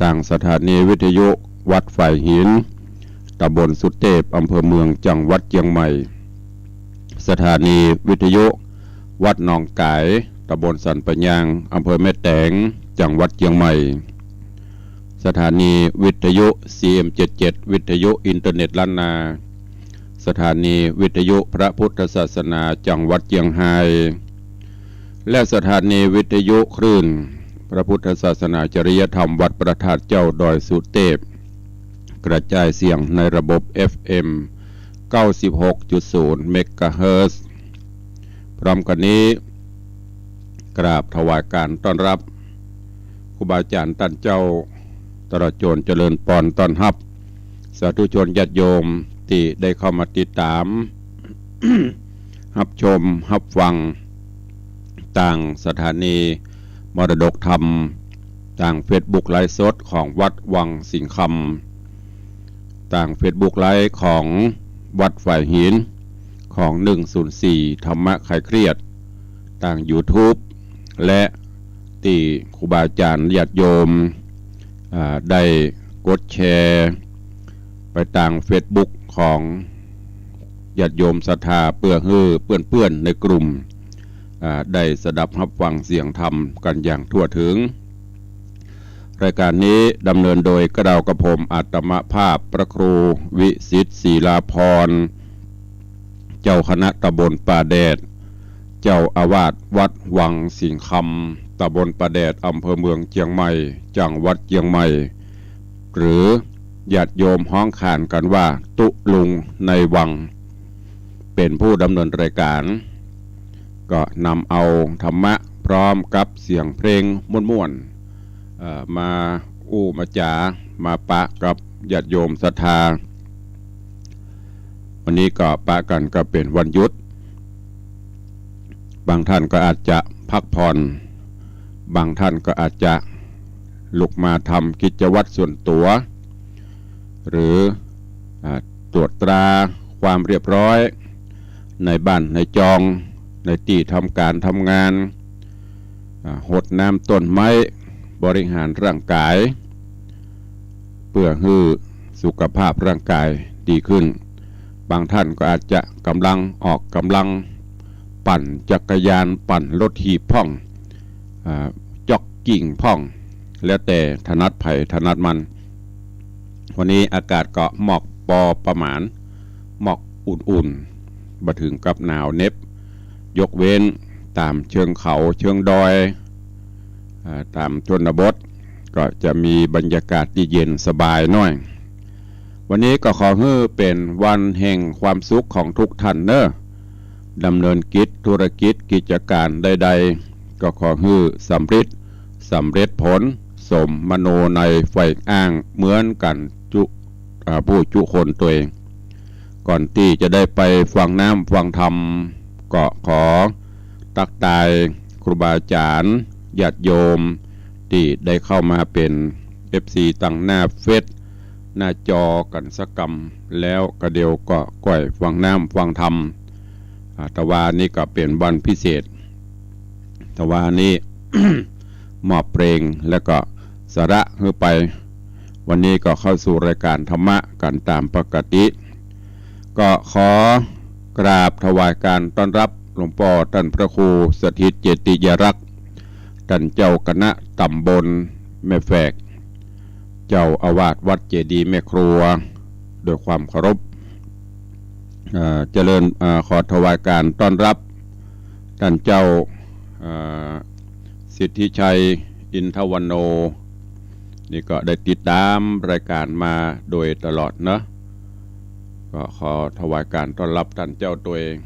ต่างสถานีวิทยุวัดฝ่ายหินตำบลสุเทพอำเภอเมืองจังหวัดเชียงใหม่สถานีวิทยุวัดหนองกายตำบลสันปะยางอำเภอแม่แตงจังหวัดเชียงใหม่สถานีวิทยุ CM77 วิทยุอินเทอร์เน็ตล้านนาสถานีวิทยุพระพุทธศาสนาจังหวัดเชียงรายและสถานีวิทยุคลื่นพระพุทธศาสนาจริยธรรมวัดพระธาตุเจ้าดอยสุเทพกระจายเสียงในระบบ FM 96.0 เมกะเฮิรตซ์พร้อมกันนี้กราบถวายการต้อนรับครูบาอาจารย์ท่านเจ้าตลอดจนเจริญปอนต้อนรับสาธุชนญาติโยมที่ได้เข้ามาติดตาม รับชมรับฟังต่างสถานีมรดกธรรมต่างเฟซบุ๊กไลฟ์สดของวัดวังสิงคำต่างเฟซบุ๊กไลฟ์ของวัดฝ่ายหินของ104ธรรมะคลายเครียดต่าง YouTube และที่ครูบาอาจารย์ญาติโยมได้กดแชร์ไปต่างเฟซบุ๊กของญาติโยมศรัทธาเพื่อนในกลุ่มได้สดับรับฟังเสียงธรรมกันอย่างทั่วถึงรายการนี้ดำเนินโดยกระดาวกระผมอาตมภาพพระครูวิสิทธิ์ศิลาภรณ์เจ้าคณะตำบลป่าแดดเจ้าอาวาสวัดวังสิงคำตำบลป่าแดดอำเภอเมืองเชียงใหม่จังหวัดเชียงใหม่หรือญาติโยมฮ้องขานกันว่าตุลุงในวังเป็นผู้ดำเนินรายการก็นำเอาธรรมะพร้อมกับเสียงเพลงม่วนๆมามาจามาปะกับญาติโยมศรัทธาวันนี้ก็ปะกันก็เป็นวันหยุดบางท่านก็อาจจะพักผ่อนบางท่านก็อาจจะลุกมาทำกิจวัตรส่วนตัวหรือตรวจตราความเรียบร้อยในบ้านในจองในที่ทำการทำงานหดน้ำต้นไม้บริหารร่างกายเพื่อให้สุขภาพร่างกายดีขึ้นบางท่านก็อาจจะกำลังออกกำลังปั่นจักรยานปั่นรถถีบพ่องจ็อกกิ่งพ่องแล้วแต่ถนัดไผ่ถนัดมันวันนี้อากาศก็หมอกปอประมาณหมอกอุ่นๆบ่ถึงกับหนาวเน็บยกเว้นตามเชิงเขาเชิงดอยตามชนบทก็จะมีบรรยากาศที่เย็นสบายหน่อยวันนี้ก็ขอให้เป็นวันแห่งความสุขของทุกท่านเนอะดำเนินกิจธุรกิจกิจการใดๆก็ขอให้สำเร็จผลสมมโนในไฟอ้างเหมือนกันผู้จุคนตัวเองก่อนที่จะได้ไปฟังน้ำฟังธรรมก็ขอตักตายครูบาอาจารย์ญาติโยมที่ได้เข้ามาเป็น FC ตั้งหน้าเฟซหน้าจอกันสักกรรมแล้วก็เดียวก็ก่อยฟังน้ำฟังธรรมตะวานี้ก็เป็นวันพิเศษตะวานี้ มอบเพลงแล้วก็สาระขึ้นไปวันนี้ก็เข้าสู่รายการธรรมะกันตามปกติก็ขอกราบถวายการต้อนรับหลวงพ่อท่านพระครูสถิตเจติยรักษ์ท่านเจ้าคณะตำบลแม่แฝกเจ้าอาวาสวัดเจดีย์แม่ครัวโดยความเคารพเจริญขอถวายการต้อนรับท่านเจ้าสิทธิชัยอินทวโนนี่ก็ได้ติดตามรายการมาโดยตลอดเนาะก็ขอถวายการต้อนรับท่านเจ้าตัวเอง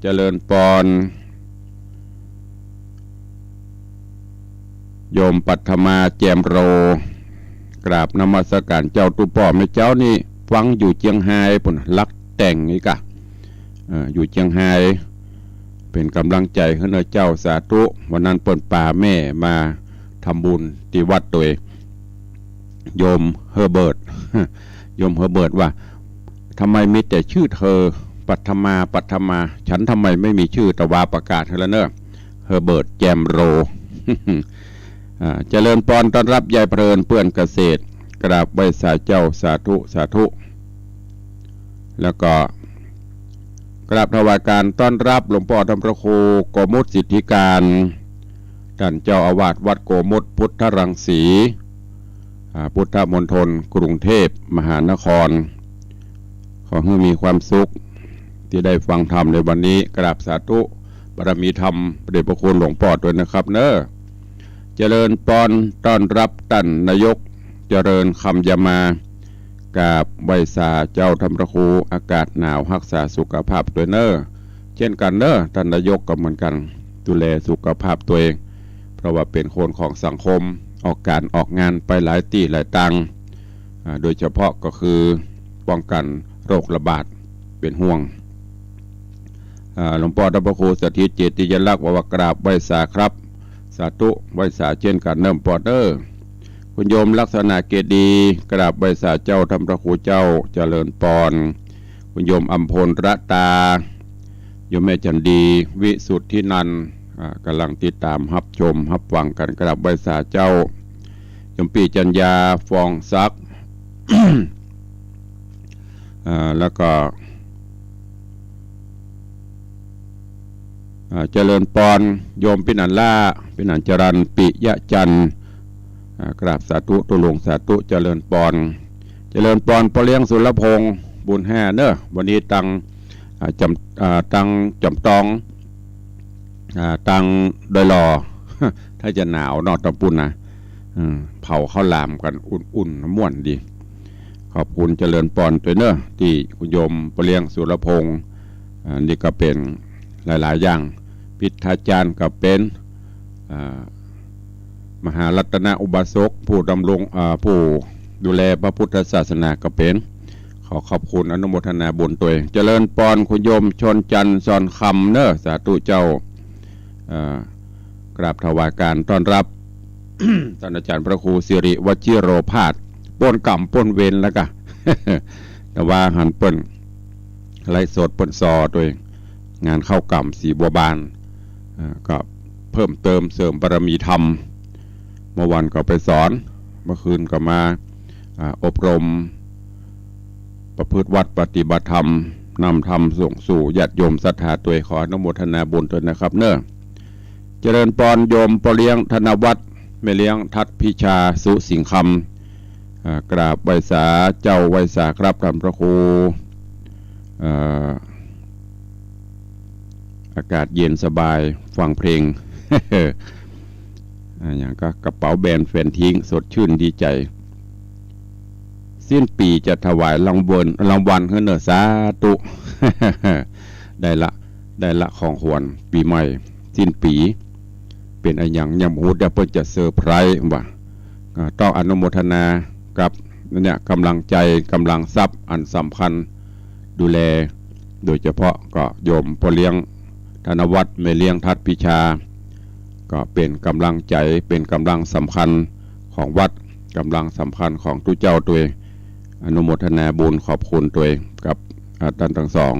เจริญปอนโยมปัทมาแจมโรกราบนมัสการเจ้าตุป่อแม่เจ้านี่ฟังอยู่เชียงไฮ้ปุ่นรักแต่งนี่กะอยู่เชียงไฮ้เป็นกำลังใจให้เจ้าสาธุวันนั้นเปิ่นป่าแม่มาทำบุญที่วัดตัวเองโยมเฮอร์เบิร์ต โยมเฮอร์เบิร์ตว่าทำไมมีแต่ชื่อเธอปัทมาฉันทำไมไม่มีชื่อตะวาประกาศให้แล้วเนอะเฮอร์เบิร์ตแจมโร เจริญพรต้อนรับยายเพลินเพื่อนเกษตรกราบไหว้สาเจ้าสาธุสาธุแล้วก็กราบถวายการต้อนรับหลวงพ่อธรรมพระครูโกมุตสิทธิการท่านเจ้าอาวาสวัดโกมุตพุทธรังสีพุทธมณฑลกรุงเทพมหานครขอให้มีความสุขที่ได้ฟังธรรมในวันนี้กราบสาธุบารมีธรรมพระเดชพระคุณหลวงพ่อด้วยนะครับเนอะเจริญพรต้อนรับท่านนายกเจริญคำยามากราบไหว้สาเจ้าธรรมพระครูอากาศหนาวรักษาสุขภาพตัวเนอะเช่นกันเนอะท่านนายกก็เหมือนกันดูแลสุขภาพตัวเองเพราะว่าเป็นคนของสังคมออกการออกงานไปหลายที่หลายตังโดยเฉพาะก็คือป้องกันโรคระบาดเป็นห่วงหลวงพ่อธรรมพระครูสถิตเจติยลักษณ์ว่ากราบไหว้สาครับสาธุไหว้สาเช่นกันเนิ่มปอดคุณโยมลักษณะเกดีกราบไหว้สาเจ้าธรรมพระครูเจ้าเจริญพรคุณโยมอัมพลรัตตาโยมแม่จันดีวิสุทธินันท์กำลังติดตามรับชมรับฟังกันกราบไหว้สาเจ้าโยมปีจัญญาฟองซัก แล้วก็เจริญพรโยมปินันล่าปินันจรันปิยะจันทร์กราบสาธุตุลงสาธุเจริญพรเจริญพรปเลี้ยงสุรพงษ์บุญแห่เนอะวันนี้ตังจำตองตังโดยรอ ถ้าจะหนาวนอกตะปุ่นนะเผาข้าวหลามกันอุ่นๆม่วนดีขอบคุณเจริญพรตัวเนอะที่คุณโยมปเลี้ยงสุรพงษ์นี่ก็เป็นหลายๆอย่างพิทาจารย์ก็เป็นมหารัตนอุบาสกผู้ดำรงผู้ดูแลพระพุทธศาสนาก็เป็นขอขอบคุณอนุโมทนาบุญตัวเองเจริญพรคุณโยมชนจันทร์ซอนคำเนอะสาธุเจ้ากราบถวายการต้อนรับ ท่านอาจารย์พระครูสิริวชิโรภาสป้นกรรมป้นเวรแล้วก็ แต่ว่าหันเปิ้นไล่สดเปิ้นซอตัวเองงานเข้ากรรมสีบัวบานก็เพิ่มเติมเสริมบารมีธรรมเมื่อวันก็ไปสอนเมื่อคืนก็มาอบรมประพฤติวัดปฏิบัติธรรมนำธรรมส่งสู่ญาติโยมศรัทธาตัวขออนุโมทนาบุญด้วยนะครับเนอะเจริญพรโยมปเลี้ยงธนวัฒน์แม่เลี้ยงทัดพิชาสุสิงคำกราบไหว้สาเจ้าไหว้สาครับท่านพระครูอากาศเย็นสบายฟังเพลง อย่างก็กระเป๋าแบรนด์แฟนทิ้งสดชื่นดีใจสิ้นปีจะถวายรางวัลเฮือเนอสาธุ ได้ละของขวัญปีใหม่สิ้นปีเป็นอะไรอย่างยำหูเดี๋ยวเพิ่นจะเซอร์ไพรส์ว่าต้องอนุโมทนากับเนี่ยกำลังใจกำลังทรัพย์อันสำคัญดูแลโดยเฉพาะก็โยมพ่อเลี้ยงธนวัฒน์แม่เลี้ยงทัดพิชาก็เป็นกำลังใจเป็นกำลังสำคัญของวัดกำลังสำคัญของทุกเจ้าตัวเองอนุโมทนาบุญขอบคุณตัวเองกับท่านทั้งสอง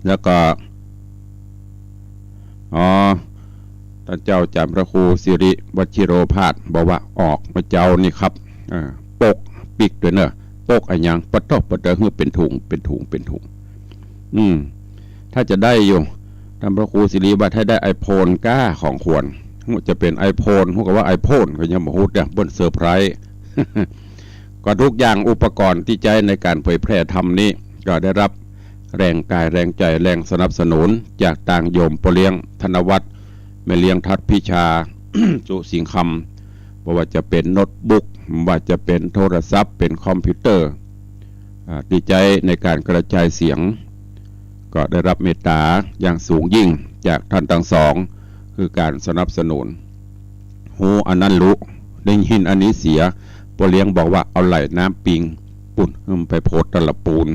แล้วก็ท่านเจ้าจารย์พระครูสิริวชิโรภาสบอกว่าออกมาเจ้านี่ครับปกปิกด้วยเนอะปกอะไรอย่างปะตบปะเตอเฮือเป็นถุงถ้าจะได้อยู่ท่านพระครูสิริว่าถ้าได้ไอโฟนก้าของควรจะเป็นไอโฟนพวกว่าไอโฟนก็ยังบอกว่าเนี่ยบนเซอร์ไพรส์ ก็ทุกอย่างอุปกรณ์ที่ใช้ในการเผยแพร่ธรรมนี้ก็ได้รับแรงกายแรงใจแรงสนับสนุนจากต่างโยมปเลี้ยงธนวัฒน์แม่เลี้ยงทัดพิชา สุสิงคำว่าจะเป็นโน้ตบุ๊กว่าจะเป็นโทรศัพท์เป็นคอมพิวเตอร์ดีใจในการกระจายเสียงก็ได้รับเมตตาอย่างสูงยิ่งจากท่านทั้งสองคือการสนับสนุนหูอันนั้นรู้ได้ยินอันนี้เสียปเลี้ยงบอกว่าเอาไหลน้ำปิงปุ่นไปโพดตะละปูน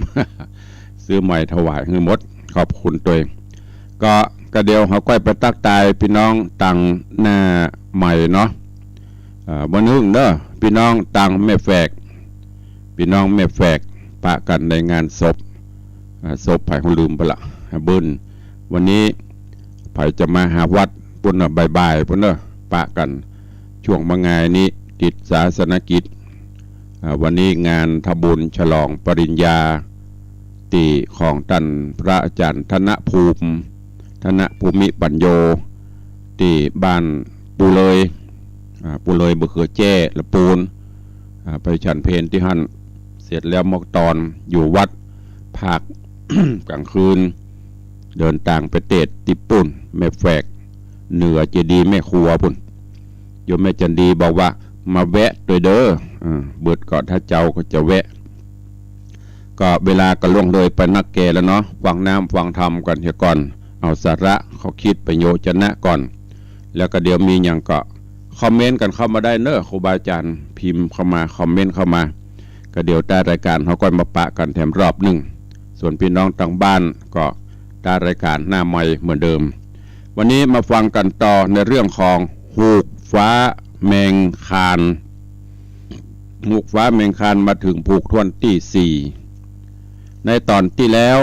ซื้อใหม่ถวายให้หมดขอบคุณตัวเองก็กระเดียวเขาก้อยไปตักตายพี่น้องตังหน้าใหม่เนาะวันนึงเนอะพี่น้องตังแม่แฝกพี่น้องแม่แฝกปะกันในงานศพไผ่เขาลืมไปละบุญวันนี้ไผ่จะมาหาวัดปุ่นบ่ายๆปุ่นเนอะปะกัน ช่วงมะงายนี้ติดศาสนกิจวันนี้งานทำบุญฉลองปริญญาตีของท่านพระอาจารย์ธนภูมิปัญโยตีบ้านปูเลยเบือเขือแจ้ละปูนไปฉันเพลที่หั่นเสร็จแล้วมกตอนอยู่วัดภาค กลางคืนเดินต่างไปเตดติปุ่นแม่แฝกเหนือเจดีแม่ครัวปุ่นโยมแม่จันดีบอกว่ามาแวะตัวเด้อเบิดก่อนถ้าเจ้าก็จะแวะก็เวลาก็ล่วงเลยไปนักแก่แล้วเนาะฟังน้ำฟังธรรมก่อนเฮียก่อนเอาสาระเขาคิดประโยชน์ชนะก่อนแล้วก็เดี๋ยวมีอย่างก็คอมเมนต์กันเข้ามาได้เนอะครูบาอาจารย์พิมพ์เข้ามาคอมเมนต์เข้ามาก็เดี๋ยวใต้รายการเขาก็มาปะกันแถมรอบหนึ่งส่วนพี่น้องต่างบ้านก็ใต้รายการหน้าใหม่เหมือนเดิมวันนี้มาฟังกันต่อในเรื่องของหูกฟ้าแมงคานหูกฟ้าแมงคานมาถึงผูกทวนที่4ในตอนที่แล้ว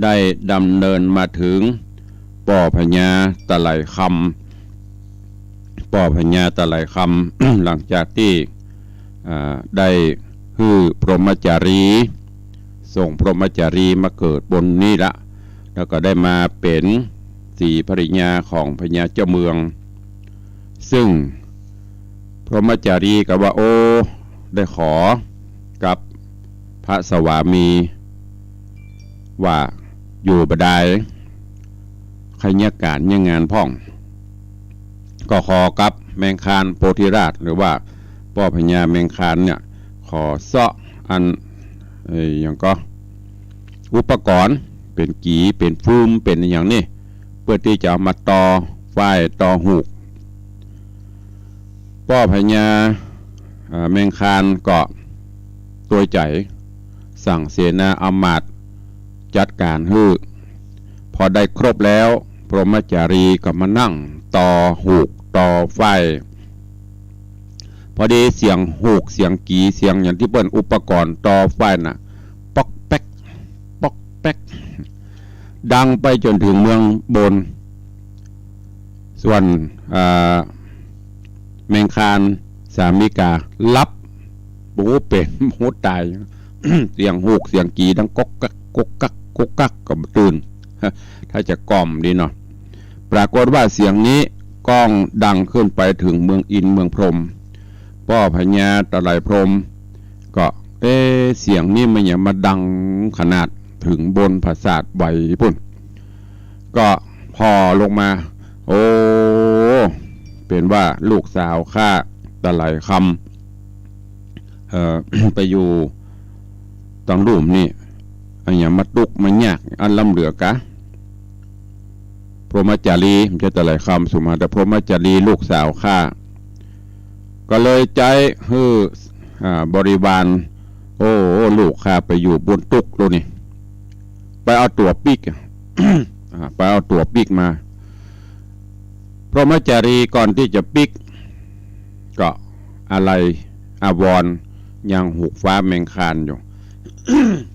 ได้ดำเนินมาถึงป่อพญาตะไลคำ หลังจากที่ได้ฮือพรหมจารีส่งพรหมจารีมาเกิดบนนี้ละแล้วก็ได้มาเป็นสีภริญาของพญาเจ้าเมืองซึ่งพรหมจารีก็ว่าโอ้ได้ขอกับพระสวามีว่าอยู่บดายใครเนียการเนี่ยงานพ่องก็ขอกับแมงคานโพธิราชหรือว่าป่อพญาแมงคานเนี่ยขอเสาะอันอย่างก็อุปกรณ์เป็นกีเป็นฟูมเป็นอย่างนี้เพื่อที่จะเอามาต่อฝ้ายต่อหูกป่อพญาแมงคานก็ตัวใจสั่งเสนาอมาตย์จัดการฮือพอได้ครบแล้วพรหมจารีก็มานั่งต่อหูกต่อฝ้ายพอดีเสียงหูกเสียงกีเสียงอย่างที่เปิ้นอุปกรณ์ต่อฝ้ายน่ะป๊อกแป๊กป๊อกแป๊กดังไปจนถึงเมืองบนส่วนแมงคานสามิการับปูเป็นหูตาย เสียงหูกเสียงกีดังก๊กกักก๊กกักก๊กกักก็ตื่นถ้าจะกล่อมดีเนาะปรากฏว่าเสียงนี้ก้องดังขึ้นไปถึงเมืองอินเมืองพรหมป่อพญาตะไลพรหมก็เสียงนี้มันอย่ามาดังขนาดถึงบนปราสาทใบปุ่นก็พอลงมาโอ้เป็นว่าลูกสาวข้าตะไลคำ ไปอยู่ตังรูมนี่อันอย่ามาตุกมันยากอันลำเหลือกะพรหมจารีมันจะแต่หลายคำสุมาแต่พรหมจารีลูกสาวข้าก็เลยใจฮือบริวารโอ้ลูกข้าไปอยู่บนตุกโลนี่ไปเอาตัวปิก ไปเอาตัวปิกมาพรหมจารีก่อนที่จะปิกก็อะไรอาวรยังหูกฟ้าแมงคานอยู่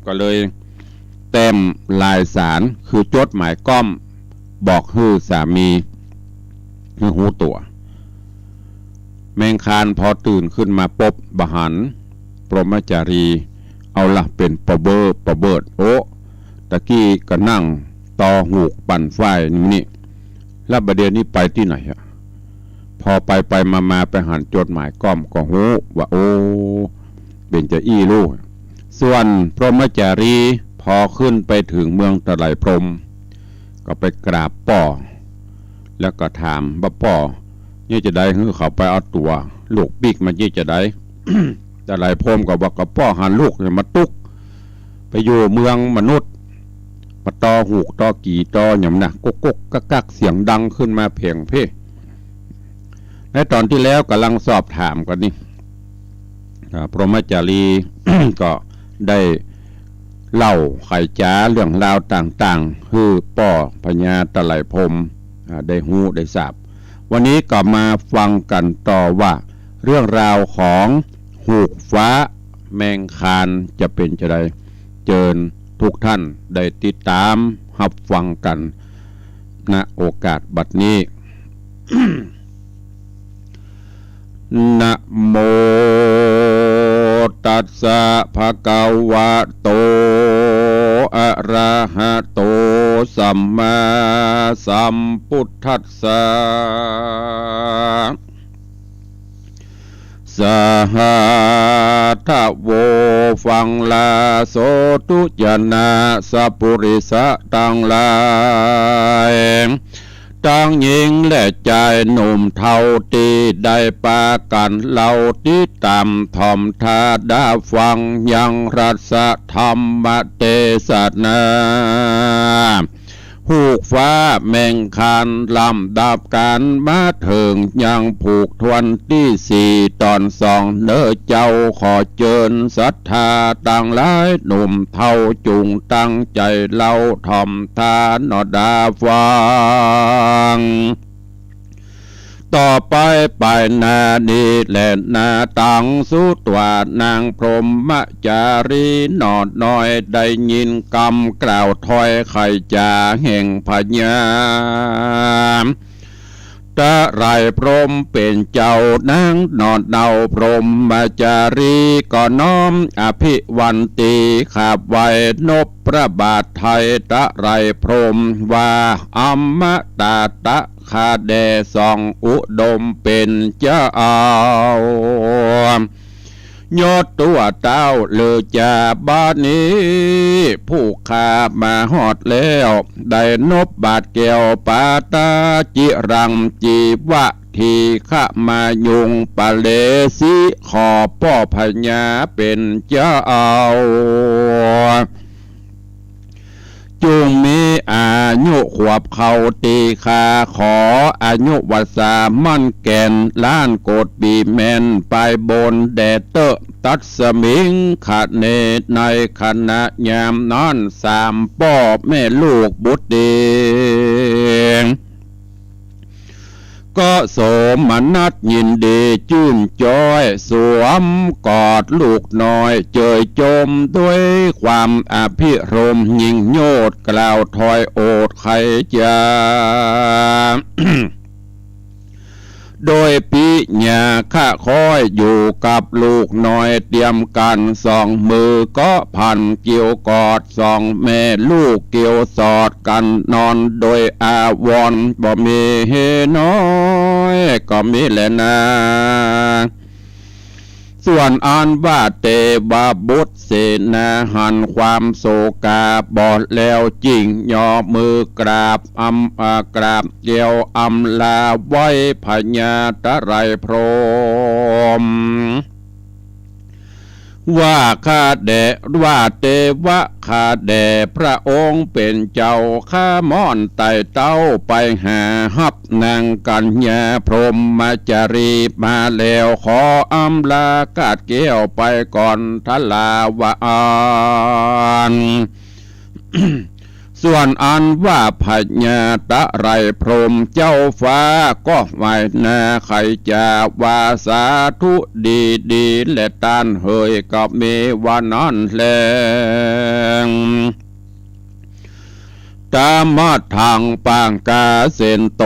ก็เลยเต็มลายสารคือจดหมายก้อมบอกฮือสามีฮือหูตัวแมงคานพอตื่นขึ้นมาปบบหันพรหมจารีเอาละเป็นปะเบิดโอ้ตะกี้ก็นั่งต่อหูกปั่นไฟนี่แล้วประเดี๋ยวนี้ไปที่ไหนอะพอไปมาไปหันจดหมายก้อมก็หูว่าโอ้เป็นจะอี้ลูกส่วนพรหมจารีพอขึ้นไปถึงเมืองตะไลพรหมก็ไปกราบป่อแล้วก็ถามว่าป่อนี่จะได้คือเขาไปเอาตัวลูกปีกมายี่จะได้ ตะไลพรหมก็บอกกับป่อหันลูกอย่ามาตุกไปอยู่เมืองมนุษย์มาต่อหูกต่อกี่ต่ออย่างน่ะกุกกักเสียงดังขึ้นมาเพียงเพ่ในตอนที่แล้วกำลังสอบถามกันนี่พรหมจารี ก็ได้เล่าไขจ้าเรื่องราวต่างๆคือป่อพญาตะไลพรหมได้หูได้ทราบวันนี้ก็มาฟังกันต่อว่าเรื่องราวของหูกฟ้าแมงคานจะเป็นจะไดเจิญทุกท่านได้ติดตามรับฟังกันณโอกาสบัดนี้ นะโมตัสสะภะคะวะโตอะระหะโตสัมมาสัมพุทธัสสะสหทะโวฟังลาโสตุจนะสัพปุริสะตังหลายทั้งหญิงและชายหนุ่มเท่าที่ได้ปากันเล่าที่ตามทอมทาดาฟังยังรัสธรรมเทศนาผูกฟ้าแมงคานลำดับการมาถึงยังผูกทวนที่สี่ตอนสองเนื้อเจ้าขอเจิญศรัทธาต่างหลายหนุ่มเท่าจุงตั้งใจเล่าทอมทานอดาฟังต่อไปไปนาดีและนาตังสุตวานางพรหมจารีนอดน้อยได้ยินกำกล่าวถอยไขจาแห่งพญาตะไรพรหมเป็นเจ้านางนอดเนาพรหมจารีก็น้อมอภิวันตีขาบไว้นบพระบาทไทยตะไรพรหมว่าอัมมตาตะคาแดสองอุดมเป็นเจ้ายอดตัวเต้าเลือจาบ้านนี้ผู้ขามาหอดแล้วได้นบบาดแก้วปาตาจิรังจีวะทีขะมายุงปะเลสิขอพ่อพญาเป็นเจ้าจุงมีอายุขวบเขาตีคาขออายุวัสามั่นแก่นล้านโกดปีแมนไปบนแดดเตอตัดสมิงขาดเนตในขณะยามนอนสามป้อแม่ลูกบุตรเดงก็โสมนัสยินดีจื่นจอยสวมกอดลูกน้อยเจยจมด้วยความอภิรมย์ยิ่งโยดกล่าวถอยโอดไขจา โดยปิญาข้าคอยอยู่กับลูกน้อยเตรียมกันสองมือก็พันเกี่ยวกอดสองแม่ลูกเกี่ยวสอดกันนอนโดยอาวรณ์บ่มีเฮน้อยก็มีแหละนาส่วนอันว่าเตวาบุตรเสนาหันความโศกาบอดแล้วจริงย่อมือกราบกราบเกี่ยวอำลาไว้พญาตะไรพรหมว่าข้าแด่ว่าเตวะข้าแด่พระองค์เป็นเจ้าข้ามอนไต่เต้าไปหาฮับนางกัญญาพรหมจารีมาแล้วขออำลากาดเกี้ยวไปก่อนทลาวะอัน ส่วนอันว่าพญาตะไรพรหมเจ้าฟ้าก็ไหวนาไขจาวาสาธุดีดีและตานเฮยกับเมวานอนแลงตามมาทางปางกาเสนโต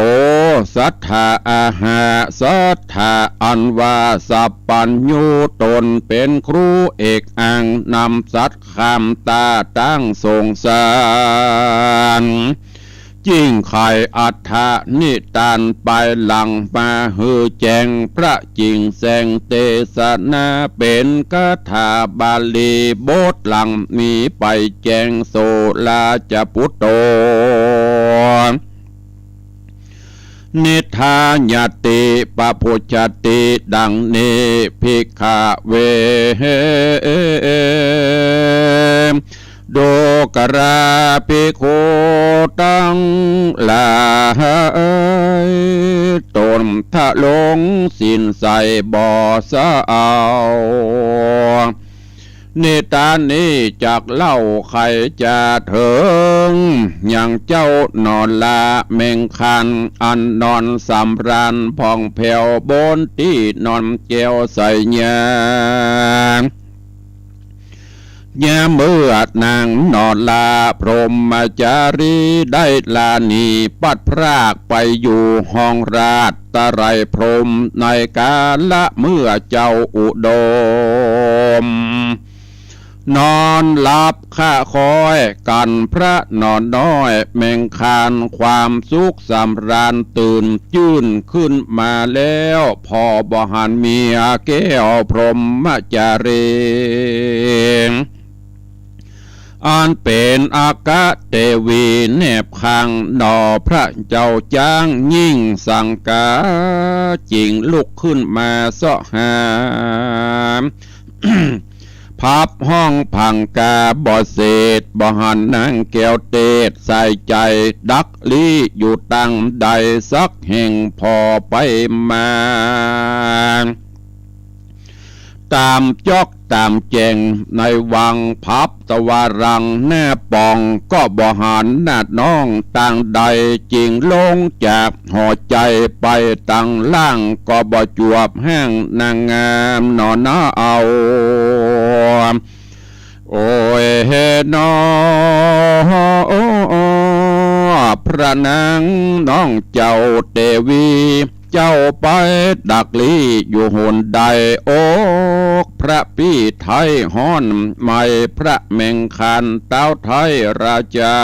สัทธาอาหาสัทธาอันว่าสัพปัญญูตนเป็นครูเอกอังนำสัตคำตาตั้งทรงสารจิ้งไข่อัฏฐานิตานไปหลังมาฮือแจงพระจิงแสงเตสนาเป็นคาถาบาลีโบทหลังมีไปแจงโสลาจะพุตโตนิทานติปะพุจติดังนี้ภิกขเวโดกราภิกขุตั้งหลายตนทะลงสินใส่บ่อสะเอานิทานนี้จากเล่าใครจะถึงอย่างเจ้านอนลาเมงคันอันนอนสำราญพองแผ่วบนที่นอนเจียวใส่ยา ยามเมื่อนางนอนลาพรหมจารีได้ลานีปัดพรากไปอยู่ห้องราชตะไรพรหมในกาละเมื่อเจ้าอุดมนอนหลับข้าคอยกันพระนอนน้อยแมงคานความสุขสำราญตื่นจื่นขึ้นมาแล้วพอบ่หันเมียแก้วพรหมจารีอันเป็นอากาเทวีแนบขังนอพระเจ้าจ้างยิ่งสังกาจิงลุกขึ้นมาเสาะหา พับห้องพังกาบ่เศษบ่หันนางแก้วเตศใส่ใจดักลี่อยู่ตั้งใดสักแห่งพอไปมาตามจอกตามแจงในวังพับตะวารังแน่ปองก็บ่หันหน้าน้องต่างใดจริงลงจากห่อใจไปตั้งล่างก็บ่จวบแห้งนางงามนอนน้าเอาโอ้ยเฮนอพระนางน้องเจ้าเทวีเจ้าไปดักลี่อยู่หนใดโอกพระพี่ไทยฮ้อนไม่พระเมงคันเต้าไทยราชา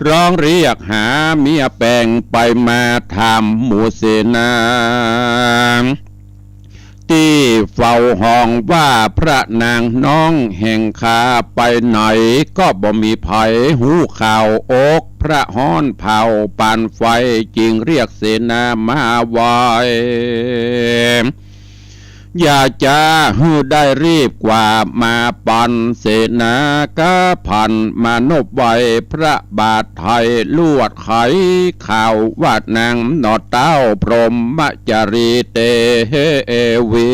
ร้องเรียกหาเมียแปลงไปมาทำหมู่เสนาที่เฝ้าห้องว่าพระนางน้องแห่งขาไปไหนก็บ่มีไผหูข่าวอกพระฮ้อนเผาปานไฟจึงเรียกเสนามาไว้อย่าจะฮือได้รีบกว่ามาปันเสนากะพันมานบไว้พระบาทไทยลวดไขข่าวว่านางนอเต้าพรหมจารีเตวี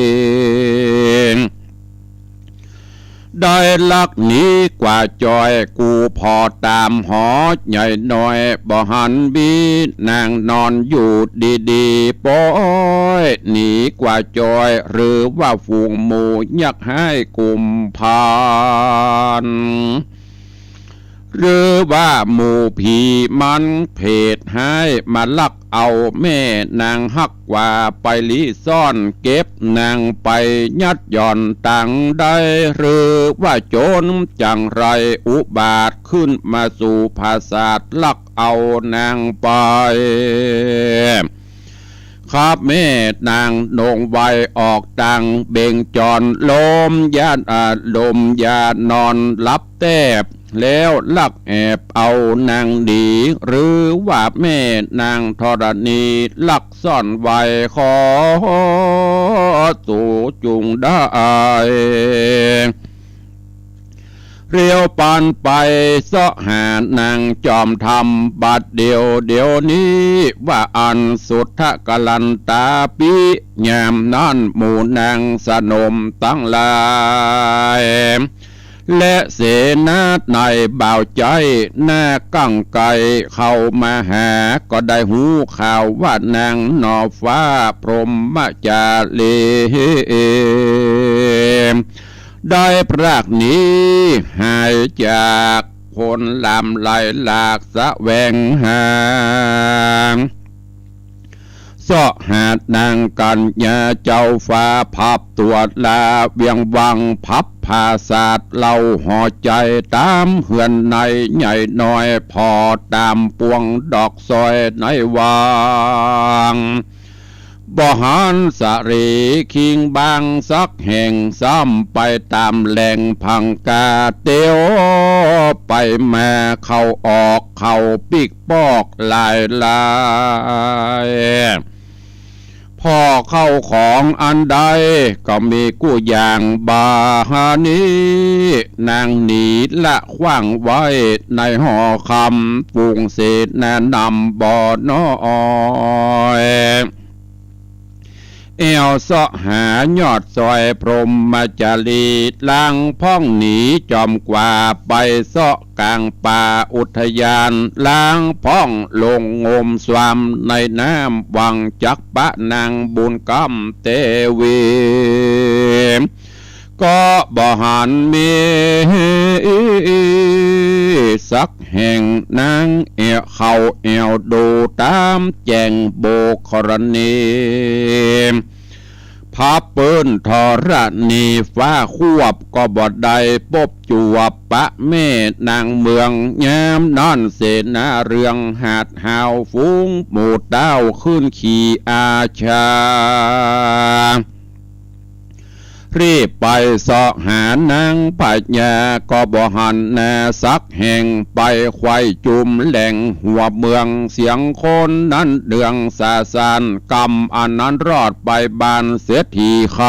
ได้ลักนี้กว่าจอยกูพอตามหอใหญ่น้อยบ่หันบีนางนอนอยู่ดีๆป้อยหนีกว่าจอยหรือว่าฝูงหมูยักให้กุมพานหรือว่าหมู่ผีมันเพดให้มาลักเอาแม่นางฮักกว่าไปลีซ่อนเก็บนางไปยัดย่อนต่างได้หรือว่าโจรจังไรอุบาทขึ้นมาสู่ภาษาทลักเอานางไปข้าแม่นางนงไวออกตังเบ่งจรลมยานลมยานอนลับแทบแล้วลักแอบเอานางดีหรือว่าแม่นางธรณีลักซ่อนไว้ขอสู่จุงได้เรียวปานไปเสาะหานางจอมทำบัดเดียวนี้ว่าอันสุทธกลันตาปิยามนั้นหมู่นางสนมตั้งหลายและเสนาในบ่าวใจหน้ากั้งไกเข้ามาหาก็ได้หูข่าวว่านางนอฟ้าพรหมจารีได้พรากนี้หายจากคนลำไหลหลากสะแวงหาเสาะหาดนางกัญญาเจ้าฟ้าพับตัวลาเวียงวังพับภาษาดเล่าห่อใจตามเหือนในใหญ่น้อยพอตามปวงดอกซอยในวังบ่หันสรีคิงบางสักแห่งซ้ำไปตามแหล่งพังกาเตียวไปมาเข้าออกเข้าปิกปอกลายพอเข้าของอันใดก็มีกู้อย่างบาหานี้นางหนีละขว้างไว้ในห่อคำฝูงเศษแนะนำบ่อน้อยเอวเสาะหายอดซอยพรหมจารีล้างพ้องหนีจอมกว่าไปเสาะกลางป่าอุทยานล้างพ้องลงงมสวามในน้ำวังจักปะนางบุญกำเตวี ก็บ่หันมีสักแห่งนางเขาแอวดูตามแจงโบกรณีพาเปิ้นทอรณีฟ้าควบก็บ่ได้ปบจวบปะแม่นางเมืองยามนอนเสนาเรืองหาดหาวฟุ้งหมู่ดาวขึ้นขี่อาชารีบไปเสาะหานางปัญญาก็บ่หันแน่สักแห่งไปควายจุมแหล่งหัวเมืองเสียงคนนั้นเดืองสาสานกำอันนั้นรอดไปบานเสียทีคำ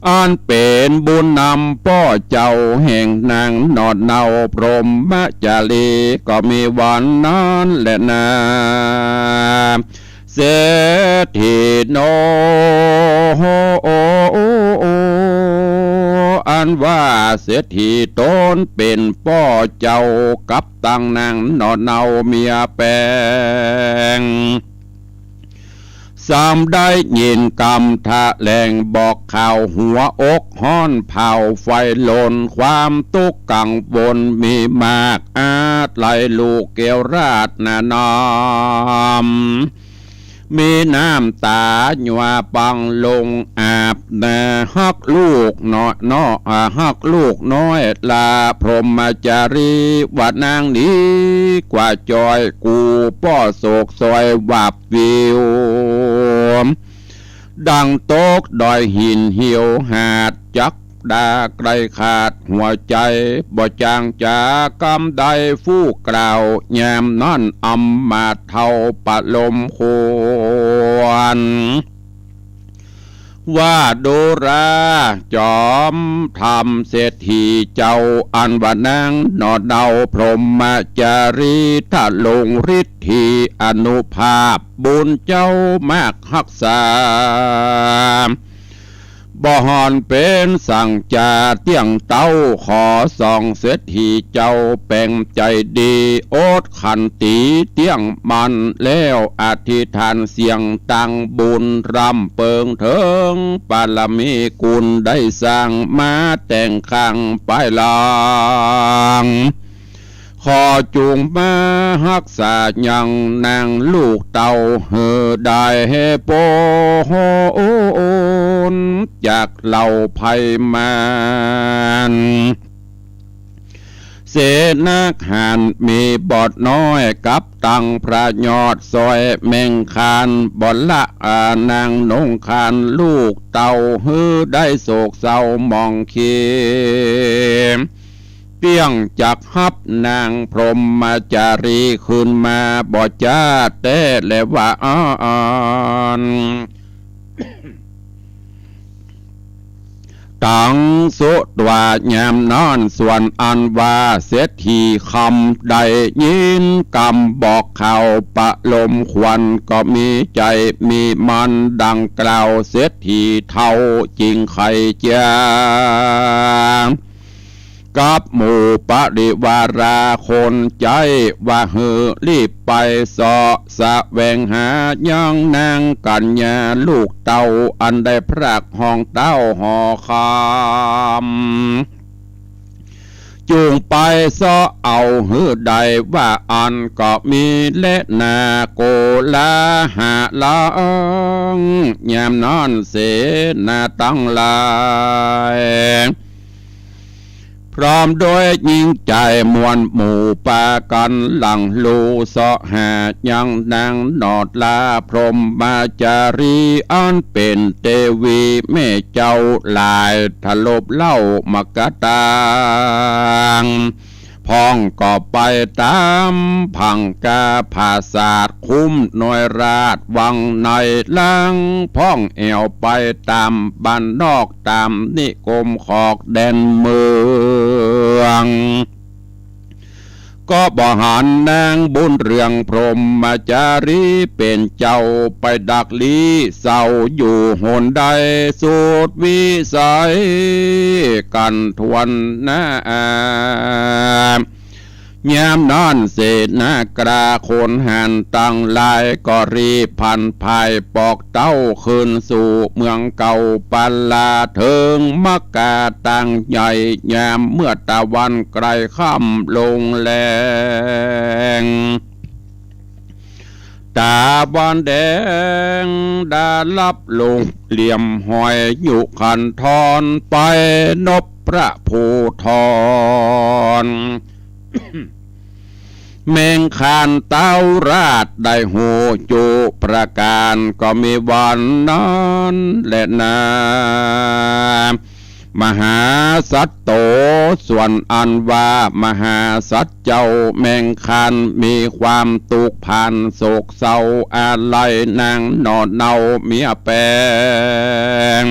อันเป็นบุญนำป้อเจ้าแห่งนางนอดเนาพรหมจารีก็มีวันนั้นแหละนาเศรษฐีโนอันว่าเศรษฐีตนเป็นป้อเจ้ากับตังนางนอนเนาเมียแปงสามได้ยินกำทะแหลงบอกข่าวหัวอกห้อนเผาไฟลนความตุกกังวลมีมากอาจไหลลูกเกลราดนานอมมีน้ำตาหยวปังลงอาบนาฮักลูกน้อยฮักลูกน้อยลาพรหมจารีว่านางนี้กว่าจอยกูป้อโศกซอยวับวิวดังโตกดอยหินเหี่ยวหาดจักดาไกลขาดหัวใจบ่จางจากำใดฟู่กล่าวยามนั่นอำมาเท่าปะลมควรว่าดูราจอมทำเศรษฐีเจ้าอันว่านางนอดเดาพรหมจารีถ้าลงฤทธิอนุภาพบุญเจ้ามากรักษาบ่หอนเป็นสั่งจาเตี้ยงเต้าขอส่องเศรษฐีเจ้าแป่งใจดีโอดขันตีเตี้ยงมันแล้วอธิษฐานเสียงตังบุญรำเปิงเถิงปาลมีกุลได้สร้างมาแต่งข้างไปลางขอจูงมารักษายังนางลูกเต่าเฮอได้เฮโปนจากเหล่าภัยมานเสนาหานมีบอดน้อยกับตังพระยอดซอยแมงคานบอดละนางนงคานลูกเต่าฮือได้โศกเศร้ามองเคียมเปี้ยงจักฮับนางพรหมจารีขึ้นมาบ่จ้าแต่และว่าอ่อนตังสุดว่ายามนอนส่วนอันว่าเศรษฐีคำใดยินกำบอกข่าวปะลมควันก็มีใจมีมันดังกล่าวเศรษฐีเท่าจริงไขจางกับหมู่ปริวาราคนใจว่าเฮอรีบไปสอสะแวงหายังนางกัญญาลูกเต่าอันได้พรากห้องเต้าหอคำจูงไปสอเอาเฮอใดว่าอันก็มีและนาโกลาหาลางยามนอนเสนาตั้งลายพร้อมโดยยิ่งใจมวลหมู่ปากันหลังลูเสาะหายังนางนอดลาพรหมจารีอันเป็นเทวีแม่เจ้าลายทะลบเล่ามกตางพ้องก็ไปตามพังกาภาษาดคุ้มหน่วยราชวังในลังพ้องแอวไปตามบ้านนอกตามนิคมขอกแดนเมืองก็บ่หันนางบุญเรืองพรหมจารีเป็นเจ้าไปดักลีเศร้าอยู่หนใดสุดวิสัยกันทวนนา ยามนอนเศษนากราโคนหันตั้งลายก็รีพันภายปอกเต้าคืนสู่เมืองเก่าปัลลาเถิงมักกาตั้งใหญ่ยามเมื่อตะวันไกลค่ำลงแลงตาบานแดงดาลับลงเหลี่ยมหอยอยู่ขันทอนไปนบพระภูทร เมงคานเต้าราดได้หูจูประการก็มีวันนั้นและนามหาสัตโตส่วนอันว่ามหาสัตเจ้าแมงคันมีความตุกพันโศกเศร้าอะไรนางนอนเนาเมียแปง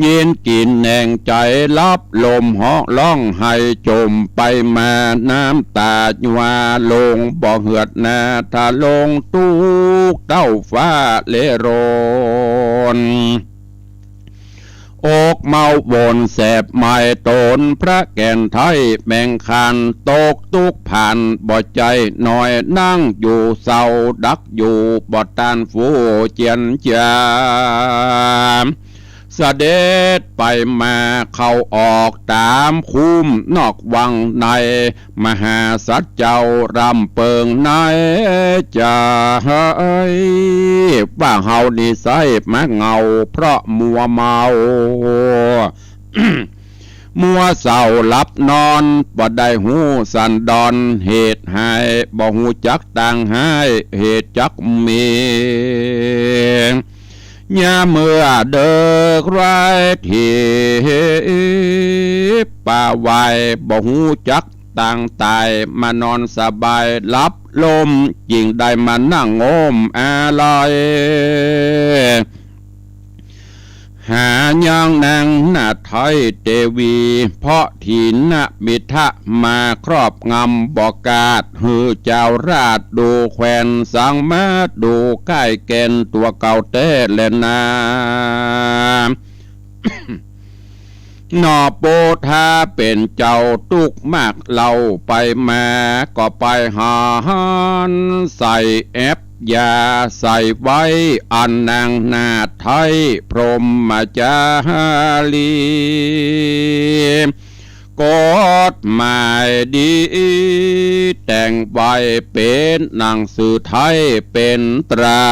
ยินกินแหน่งใจลับลมเหาะล่องให้จมไปมาน้ำตาจวาลงบ่เหือดนาถ้าลงตุกเต้าฟ้าเลโรนอกเมาบนแสบไม้ตนพระแก่นไทยแบ่งคันตกตุกผ่านบ่ใจหน่อยนั่งอยู่เศร้าดักอยู่บ่ตานฟูเจียนจามเสด็จไปมาเข้าออกตามคุ้มนอกวังในมหาสัจเจ้ารำเปิงในจะให้ว่าเฮานี่ใส่มาเงาเพราะมัวเมา มัวเศร้าหลับนอนบ่ได้หูสันดอนเหตุให้บ่หูจักต่างให้เหตุจักมียาเมื่อเดิกไรที่ป่าไว้บ่หูจักต่างตายมานอนสบายลับลมยิ่งได้มานั่งโงมอะไรหายังนางนาไทยเตวีเพราะทีนมิทะมาครอบงำบอกกาดหือเจ้าราดดูแควนสังมาดูใกล้แกนตัวเก่าเต้เลนา นอโปธาเป็นเจ้าตุกมากเล่าไปมาก็ไปหานใส่แอบยาใส่ไว้อันนางนาไทยพรหมจารีกฎหมายดีแต่งไว้เป็นหนังสือไทยเป็นตรา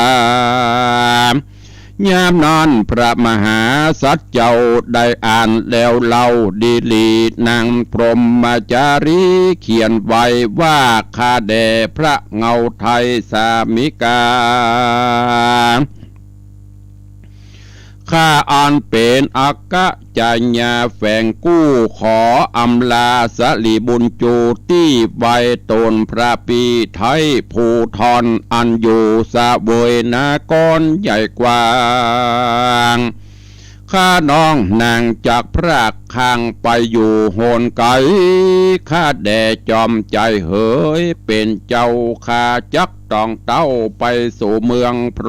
ยามนั้นพระมหาสัจเจ้าได้อ่านแล้วเล่าดีลีนางพรหมจารีเขียนไว้ว่าข้าแด่พระเงาไทยสามิกาข้าอ่านเป็นอักกะจัญญาแฝงกู้ขออำลาสลีบุญจูที่ใบตนพระปีไทยภูทรอันอยู่สะเวยนากรใหญ่กว้างข้าน้องนางจากพระคางไปอยู่โหนไกข้าแด่จอมใจเหยเป็นเจ้าข้าจักต้องเต้าไปสู่เมืองพร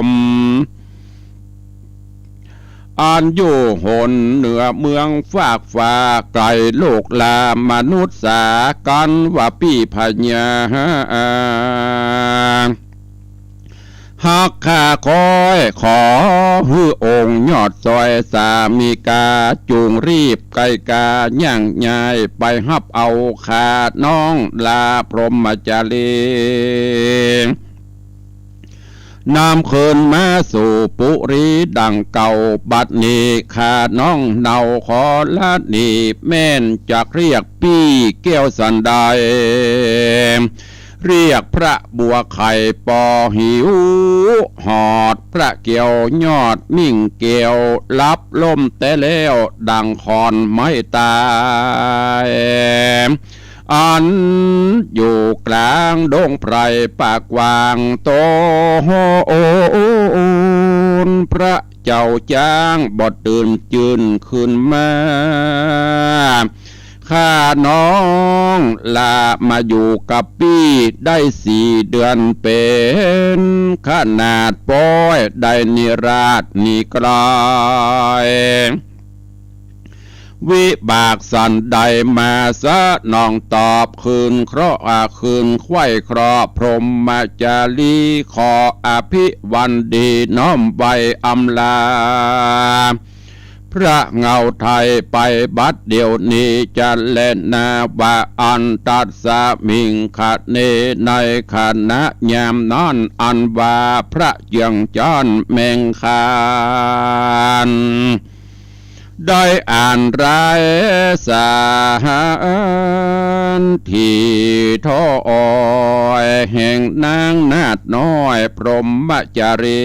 หมอันอยู่หนเหนือเมืองฝากฟ้าไกลโลกลามนุษย์สากันว่าปีพญาหากข้าคอยขอฮือองค์ยอดซอยสามีกาจูงรีบไกกาย่างยายไปฮับเอาขาน้องลาพรหมจารีนำเคินมาสู่ปุรีดังเก่าบัดนี้ข้าน้องเนาขอละนีแม่นจักเรียกปี้แก้วสันไดเรียกพระบัวไข่ปอหิวหอดพระเกี่ยวยอดมิ่งเกี่ยวรับลมแต่แล้วดังคอนไม่ตายอันอยู่กลางดงไพรปากวางโตโอนพระเจ้าจ้างบดตื่นจืนขึ้นมาข้าน้องลามาอยู่กับพี่ได้4 เดือนเป็นขนาดป้อยได้นิราชนิกลาย วิบากสันใดมาสะนองตอบคืนเคราะห์คืนไข้เคราะห์พรหมจารีขออภิวันดีน้อมใบอำลาพระเงาไทยไปบัดเดียวนี้จะเล่นนาว่าอันตัดสามิงขัดเนในขณะยามนอนอันว่าพระยังจอนแมงคานได้อ่านรายสารที่ท้อยแห่งนางนาดน้อยพรหมจารี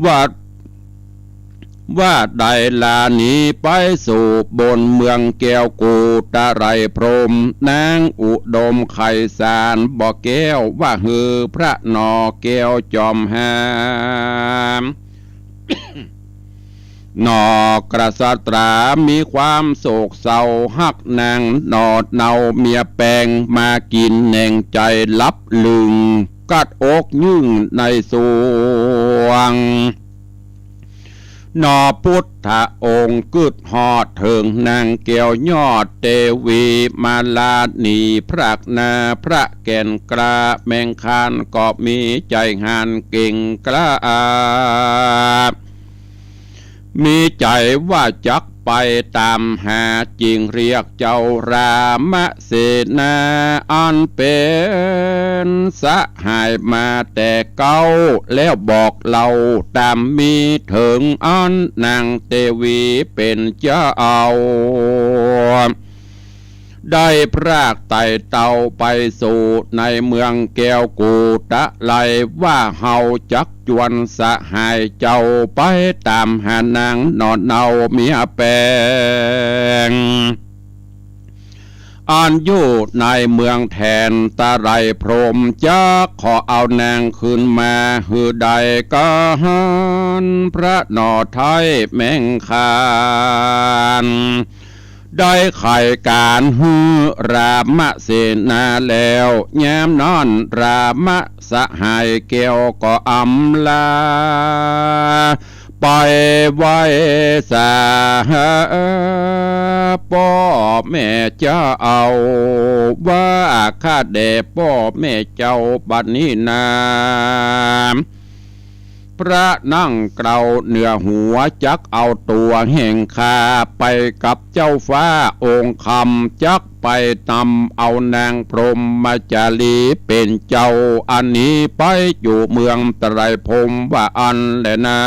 ว่าใดลานี้ไปสู่บนเมืองแก้วกูตะไรพรหมนางอุดมไขสารบ่อแก้วว่าฮือพระนอแก้วจอมหามนอกษัตรามีความโศกเศร้าหักนางนอดเนาเมียแปลงมากินแหน่งใจลับลึงกัดอกยึ่งในสวงนอพุทธองค์กึดหอดเถิงนางแก้วยอดเตวีมาลานีพระนาพระแก่นกล้าแมงคานก็มีใจหานเก่งกล้ามีใจว่าจักไปตามหาจริงเรียกเจ้ารามเสนาอันเป็นสหายมาแต่เก่าแล้วบอกเราตามมีถึงอันนางเตวีเป็นเจ้าได้พรากไต่เต่าไปสู่ในเมืองแก้วกูตะไลว่าเฮาจักจวนสหายเจ้าไปตามหานางนอนเนาเมียแปลงอันอยู่ในเมืองแทนตะไรพรหมจะขอเอานางคืนมาหือใดก็หันพระนอไทยแมงคานได้ไข่การฮือรามเสนาแล้วแย้มนอนรามสหายเกี่ยวก็อำลาไปไว้สาพ่อแม่เจ้าเอาว่าข้าแด่พ่อแม่เจ้าบัดนี้นาพระนั่งเกลาเหนือหัวจักเอาตัวแห่งคาไปกับเจ้าฟ้าองค์คำจักไปตำเอานางพรหมจารีเป็นเจ้าอันนี้ไปอยู่เมืองตะไรพรหมว่าอันแลนา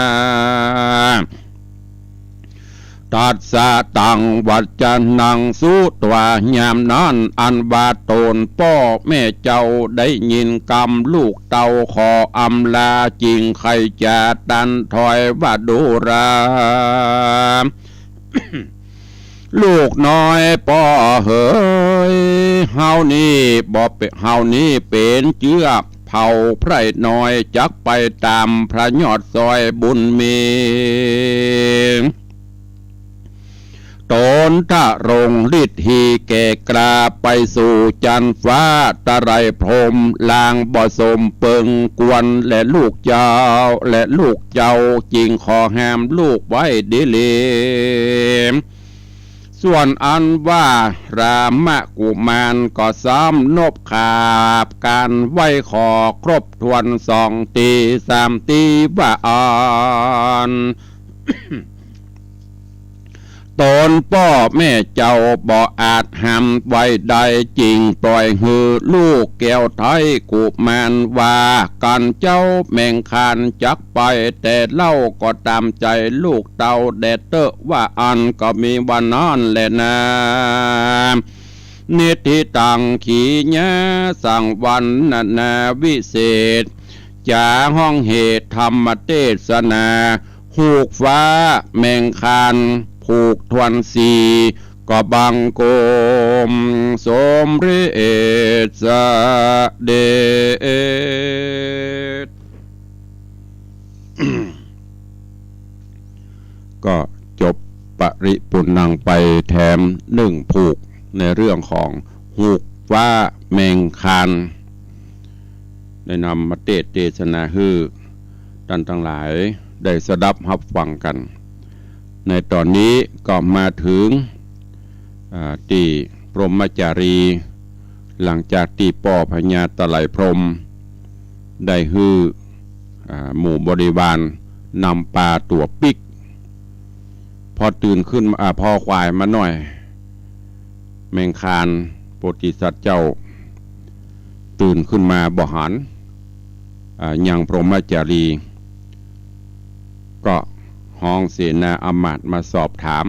ตัดสะตังวัจจันนังสู้ตัวยามนั้นอันบาโตนพ่อแม่เจ้าได้ยินกำลูกเต่าขออำลาจริงใครจะดันถอยว่าดูรา ลูกน้อยพ่อเฮ้ยเฮานี่บ่เป็นเฮานี่เป็นเจือเผาไพร่น้อยจักไปตามพระยอดซอยบุญมีตนทะรงฤทธีแก่กราไปสู่จันฟ้าตะไรพรหมลางบ่สมเปิงกวนและลูกเจ้าและลูกเจ้าจริงขอห้ามลูกไว้ดีเลมส่วนอันว่ารามกุมารก็ซ้ำนบขาบการไหวขอครบทวน2 ตี 3 ตีว่าอ่อนตนพ่อแม่เจ้าบ่อาจห้ามไว้ได้จริงปล่อยหือลูกแก้วไทยกุมารว่ากันเจ้าแมงคานจักไปแต่เล่าก็ตามใจลูกเต่าแดดเตอะว่าอันก็มีวันนอนแลนะนิติตังขีญะสั่งวันนาวิเศษจาห้องเหตุธรรมเทศนาหูกฟ้าแมงคานผูกทวนสีก็บังโกมสมฤทธิ์เดช ก็จบปริปุณนังไปแถม1 ผูกในเรื่องของหูกฟ้าแมงคานได้นำมาเทศนาฮือท่านทั้งหลายได้สดับรับฟังกัน ในตอนนี้ก็มาถึงที่พรหมจารีหลังจากที่ป่อพญาตะไลพรหมได้ฮือหมู่บริวารนำปลาตัวปิกพอตื่นขึ้นพอควายมาหน่อยแมงคานโพธิสัตว์เจ้าตื่นขึ้นมาบ่หันยังพรหมจารีก็ห้องเสนาอำมาตย์มาสอบถาม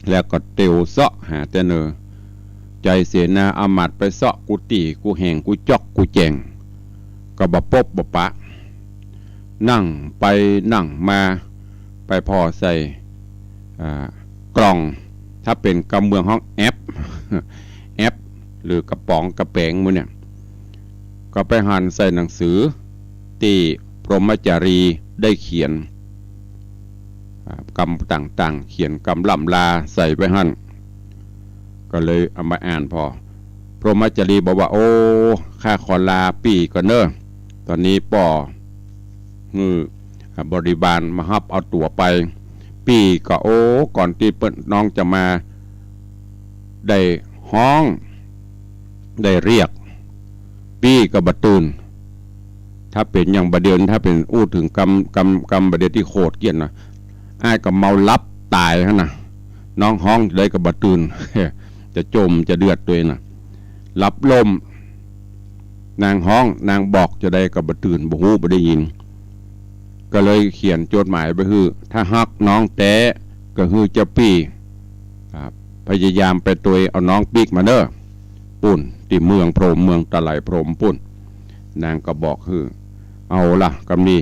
แล้วก็เตียวเสาะหาแต่เนอใจเสนาอำมาตย์ไปเสาะกูตีกูแหงกูจอกกูแจงก็บ่ปบบ่ปะนั่งไปนั่งมาไปพอใส่กล่องถ้าเป็นกำเมืองห้องแอปหรือกระป๋องกระแปงมือเนี่ยก็ไปหันใส่หนังสือที่พรหมจารีได้เขียนกำต่างๆเขียนกำล่ำลาใส่ไปหันก็เลยเอามาอ่านพอพรหมจารีบอกว่าโอ้ข้าขอลาปีก่อนเนอะตอนนี้ป่อบริบาลมาฮับเอาตัวไปปีก็โอ้ก่อนที่น้องจะมาได้ห้องได้เรียกปีก็บัดตื่นถ้าเป็นอย่างบะเดียนถ้าเป็นอู้ถึงกำบะเดียที่โคตรเกี้ยนนะอ้ายก็เมาลับตายนะน้องห้องได้ก็บัดตื่น จะจมจะเดือดตัวนะรับลมนางห้องนางบอกจะได้ก็บัดตื่นบ่ฮู้บ่ได้ยินก็เลยเขียนจดหมายไปคือถ้าฮักน้องแต้ก็คือจะปีพยายามไปตัวเอาน้องปีกมาเด้อปุ่นที่เมืองพรหมเมืองตะไลพรหมปุ่นนางก็บอกคือเอาล่ะกำนี้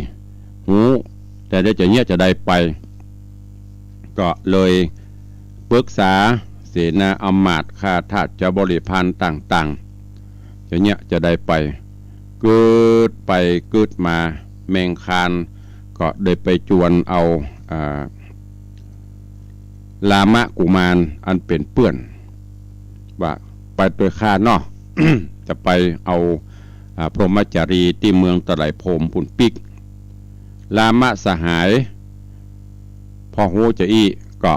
หูแต่ได้จะเงี้ยจะได้ไปก็เลยปรึกษาเสนาอำมาตย์ข้าทาสเจ้าบริพารต่างๆจะเงี้ยจะได้ไปเกิดมาแมงคานก็ได้ไปจวนเอาลามะกุมารอันเป็นเปื้อนว่าไปตัวข้าเนาะ จะไปเอาพรหมจารีที่เมืองตะไลพรหมปุ่นปิกลามะสหายพอหูจะอี้ก็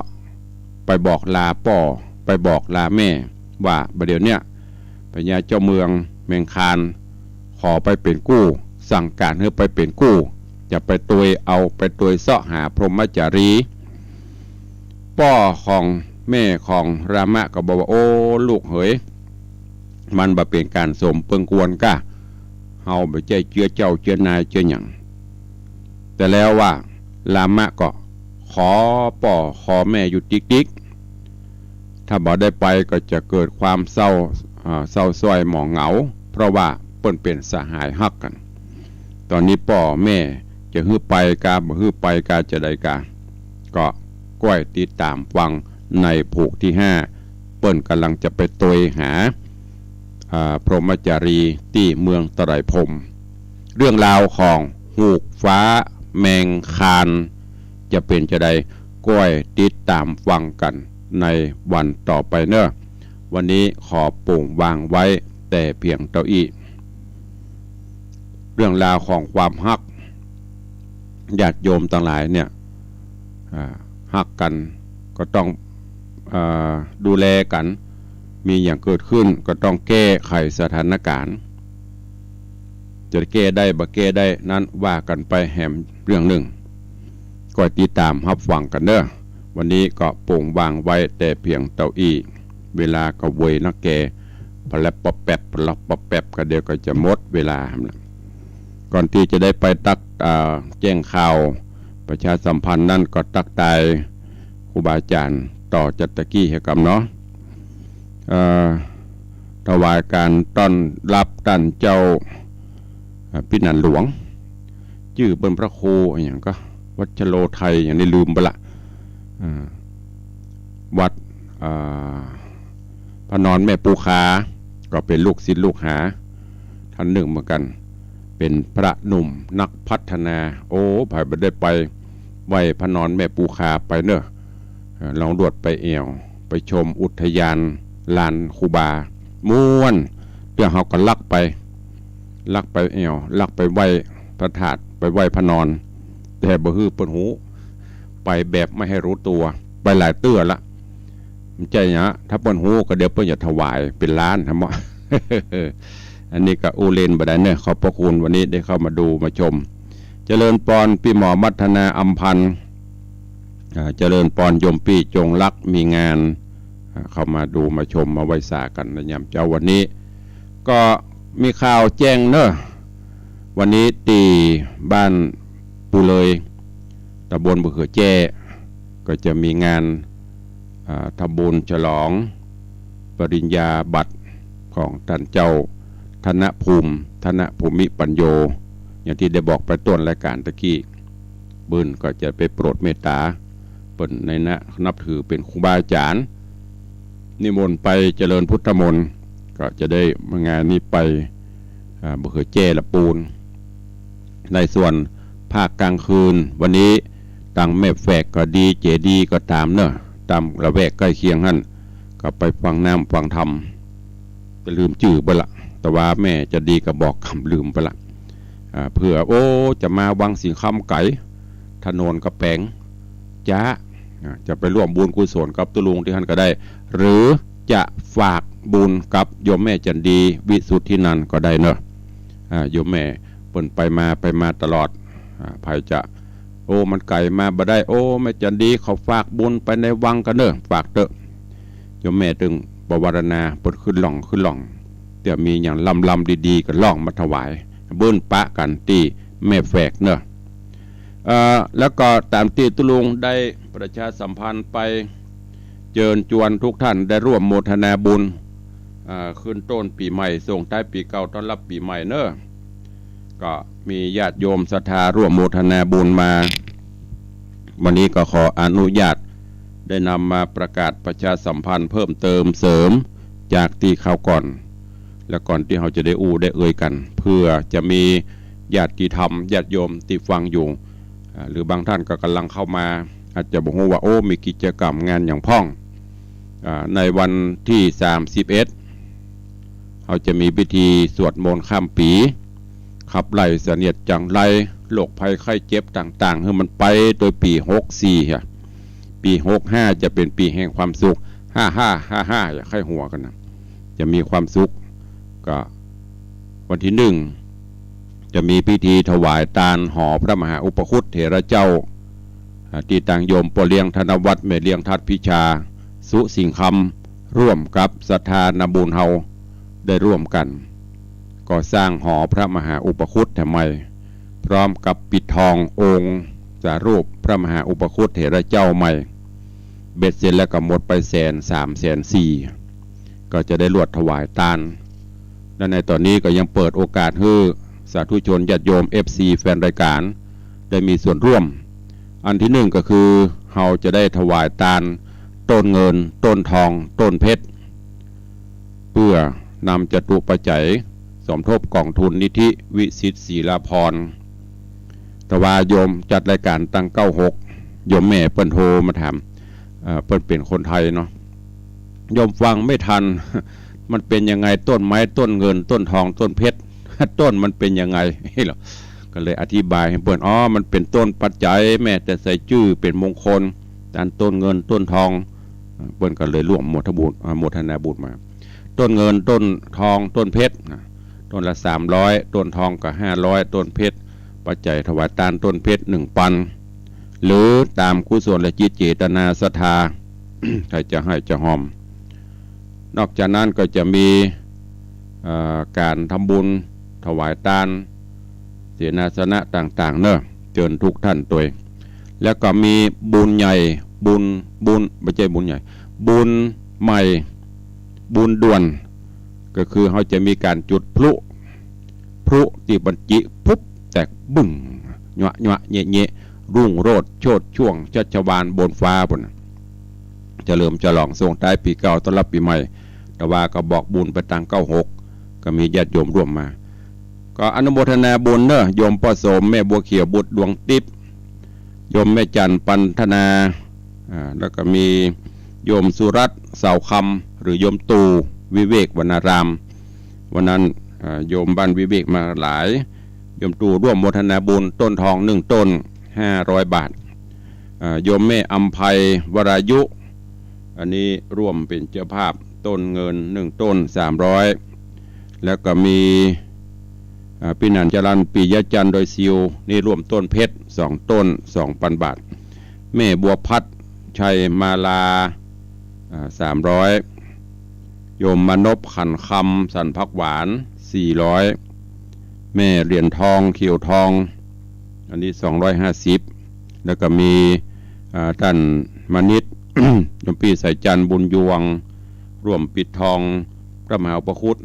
ไปบอกลาป่อไปบอกลาแม่ว่าประเดี๋ยวเนี้ยพญาเจ้าเมืองแมงคานขอไปเป็นกู้สั่งการให้ไปเป็นกู้จะไปตัวเอาไปตัวเสาะหาพรหมจารีป่อของแม่ของรามะก็บอกว่าโอ้ลูกเหยมันบ่เป็นการสมเปิงกวนก้าเฮาไปใจเจือเจ้าเจือนายเจือหยังแต่แล้วว่าลามะก็ขอป่อขอแม่อยู่ติ๊กถ้าบ่ได้ไปก็จะเกิดความเศร้าซ้อยหมองเหงาเพราะว่าเปิ้นเป็นสหายฮักกันตอนนี้ป่อแม่จะฮื้อไปกาบ่ฮื้อไปกาจะได้กาก็ก้อยติดตามฟังในผูกที่5เปิ้นกำลังจะไปตวยหาพรหมจารีที่เมืองตะไลพรหมเรื่องราวของหูกฟ้าแมงคานจะเป็นจะได้ก้อยติดตามฟังกันในวันต่อไปเนอะวันนี้ขอปุ่งวางไว้แต่เพียงเท่าอี้เรื่องราวของความฮักญาติโยมต่างหลายเนี่ยฮักกันก็ต้องดูแลกันมีอย่างเกิดขึ้นก็ต้องแก้ไขสถานการณ์จะแก้ได้บ่แก้ได้นั้นว่ากันไปแหมเรื่องหนึ่งก็ติดตามรับฟังกันเด้อวันนี้ก็โป่งวางไว้แต่เพียงเท่าอี้เวลาก็เวยนักแกพลับปอบแป๊บพลับปอบแป๊บก็เดี๋ยวก็จะหมดเวลาก่อนที่จะได้ไปตักแจ้งข่าวประชาสัมพันธ์นั่นก็ตักตายครูบาอาจารย์ต่อจัตตะกี้ให้กับเนาะถวายการต้อนรับท่านเจ้าพินันหลวงชื่อเป็นพระครูอย่างก็วัชโลไทยอย่างนี้ลืมไปละวัดพระนอนแม่ปูคาก็เป็นลูกศิษย์ลูกหาท่านหนึ่งเหมือนกันเป็นพระหนุ่มนักพัฒนาโอ้ผ่านไปได้ไปไหวพระนอนแม่ปูคาไปเนอะลองดวดไปเอวไปชมอุทยานลานคูบาม่วนเพื่อเขาก็ลักไปเอวลักไปไหวพระธาตุไปไหวพระนอนแต่บ่ฮือเปิ้นหู ไปแบบไม่ให้รู้ตัวไปหลายเตื้อละมันใจเนาะถ้าเปิ้นหูก็เดี๋ยวเปิ้นจะถวายเป็นล้านทำหมด อันนี้ก็อูเลนบัดเนี่ยขอบพระคุณวันนี้ได้เข้ามาดูมาชมเจริญปอนพี่หมอมัฒนาอัมพันธ์เจริญปอนยมปี้จงรักมีงานเข้ามาดูมาชมมาไว้สากันในยามเจ้าวันนี้ก็มีข่าวแจ้งเนอะวันนี้ตีบ้านปูเลยตำบลบุเขือแจ้ก็จะมีงานทำบุญฉลองปริญญาบัตรของท่านเจ้าธนภูมิปัญโยอย่างที่ได้บอกไปต้นรายการตะกี้บึ้นก็จะไปโปรดเมตตาเปิ่นในนับถือเป็นครูบาอาจารย์นิมนต์ไปเจริญพุทธมนต์ก็จะได้มางานนี้ไปบุเขือแจ้ละปูนในส่วนภาคกลางคืนวันนี้ตังแม่แฝกก็ดีเจดีก็ตามเนอะตามระแวกใกล้เคียงนั่นก็ไปฟังน้ำฟังธรรมจะลืมจื่อไปละแต่ว่าแม่จะดีก็บอกคำลืมไปละเพื่อจะมาวังสิงคำไก่ถนนกระแปงจ้าจะไปร่วมบุญกุศลกับตุลุงที่ท่านก็ได้หรือจะฝากบุญกับโยมแม่จันดีวิสุทธินันก็ได้เนอะโยมแม่เปิ่นไปมาตลอดภัยจะมันไก่มาบ่ได้แม่จันดีเขาฝากบุญไปในวังกันเนอะฝากเถอะโยมแม่ตึงปวารณาเปิดขึ้นหล่องแต่มีอย่างลำดีๆกันล่องมาถวายเบิ้นปะกันที่แม่แฝกเนอะแล้วก็ตามที่ตุลุงได้ประชาสัมพันธ์ไปเชิญชวนทุกท่านได้ร่วมโมทนาบุญขึ้นต้นปีใหม่ส่งท้ายปีเก่าต้อนรับปีใหม่เนอะก็มีญาติโยมศรัทธาร่วมโมทนาบุญมาวันนี้ก็ขออนุญาตได้นำมาประกาศประชาสัมพันธ์เพิ่มเติมเสริมจากที่ข่าวก่อนและก่อนที่เราจะได้ได้เอ่ยกันเพื่อจะมีญาติธรรมญาติโยมที่ฟังอยู่หรือบางท่านก็กำลังเข้ามาอาจจะบอกว่ามีกิจกรรมงานอย่างพ่องในวันที่31เราจะมีพิธีสวดมนต์ข้ามปีขับไล่เสนียดจังไรโรคภัยไข้เจ็บต่างๆให้มันไปโดยปี64ปี65จะเป็นปีแห่งความสุข55อย่าไข้หัวกันนะจะมีความสุขก็วันที่1จะมีพิธีถวายตาลหอพระมหาอุปคุตเถระเจ้าที่ต่างโยมปเลียงธนวัฒน์แม่เลียงทัดพิชาสุสิงคำร่วมกับศรัทธานาบุญเฮาได้ร่วมกันก่อสร้างหอพระมหาอุปคุตแถมใหม่พร้อมกับปิดทององค์สารูปพระมหาอุปคุตเถระเจ้าใหม่เบ็ดเสร็จแล้วก็หมดไป130,000-140,000ก็จะได้รวดถวายตาลและในตอนนี้ก็ยังเปิดโอกาสให้สาธุชนญาติโยม FC แฟนรายการได้มีส่วนร่วมอันที่1ก็คือเราจะได้ถวายตาลต้นเงินต้นทองต้นเพชรเพื่อนำจตุปัจจัยสมทบกองทุนนิธิวิสิตศิลาภรณ์ตวาโยมจัดรายการตั้ง96โยมแม่เปิ้นโทรมาถามเปิ้นเป็นคนไทยเนาะโยมฟังไม่ทันมันเป็นยังไงต้นไม้ต้นเงินต้นทองต้นเพชรต้นมันเป็นยังไงเหรอก็เลยอธิบายให้เปิ้นมันเป็นต้นปัจจัยแม่แต่ใส่ชื่อเป็นมงคลด้านต้นเงินต้นทองเปิ้นก็เลยร่วมโมทนาบุญมาต้นเงินต้นทองต้นเพชรต้นละ300ต้นทองก็500ต้นเพชรปัจจัยถวายตาลต้นเพชร1 ปันหรือตามกุศลและจิตเจตนาศรัทธา ใครจะให้จะหอมนอกจากนั้นก็จะมีการทำบุญถวายทานเสนาสนะต่างๆเนอะเชิญทุกท่านตัวแล้วก็มีบุญใหญ่บุญไม่ใช่บุญใหญ่บุญใหม่บุญด่วนก็คือเขาจะมีการจุดพลุที่บรรจิปุ๊บแตกบึ้งเงะรุ่งโรจน์โชติช่วงชัชวาลบนฟ้าบนจะเริ่มจะลองส่งท้ายปีเก่าต้อนรับปีใหม่แต่ว่าก็บอกบุญไปตั้ง96ก็มีญาติโยมร่วมมาก็อนุโมทนาบุญเนอะโยมพ่อสมแม่บัวเขียวบุตรดวงติบโยมแม่จันปันธนาแล้วก็มีโยมสุรัตน์เสาคำหรือโยมตูวิเวกวรรณารามวันนั้นโยมบ้านวิเวกมาหลายโยมตูร่วมโมทนาบุญต้นทอง1 ต้น500 บาท โยมแม่อัมภัยวรายุอันนี้ร่วมเป็นเจ้าภาพต้นเงิน1ต้น300แล้วก็มีพี่นันจรันปียจันโดยซิวนี่ร่วมต้นเพชร2ต้น 2,000 บาทแม่บัวพัดชัยมาลา300โยมมนพขันคำสันพักหวาน400แม่เหรียญทองเขียวทองอันนี้250แล้วก็มีท่านมณิต โยมพี่สายจันทร์บุญยวงร่วมปิดทองพระมหาอุปคุต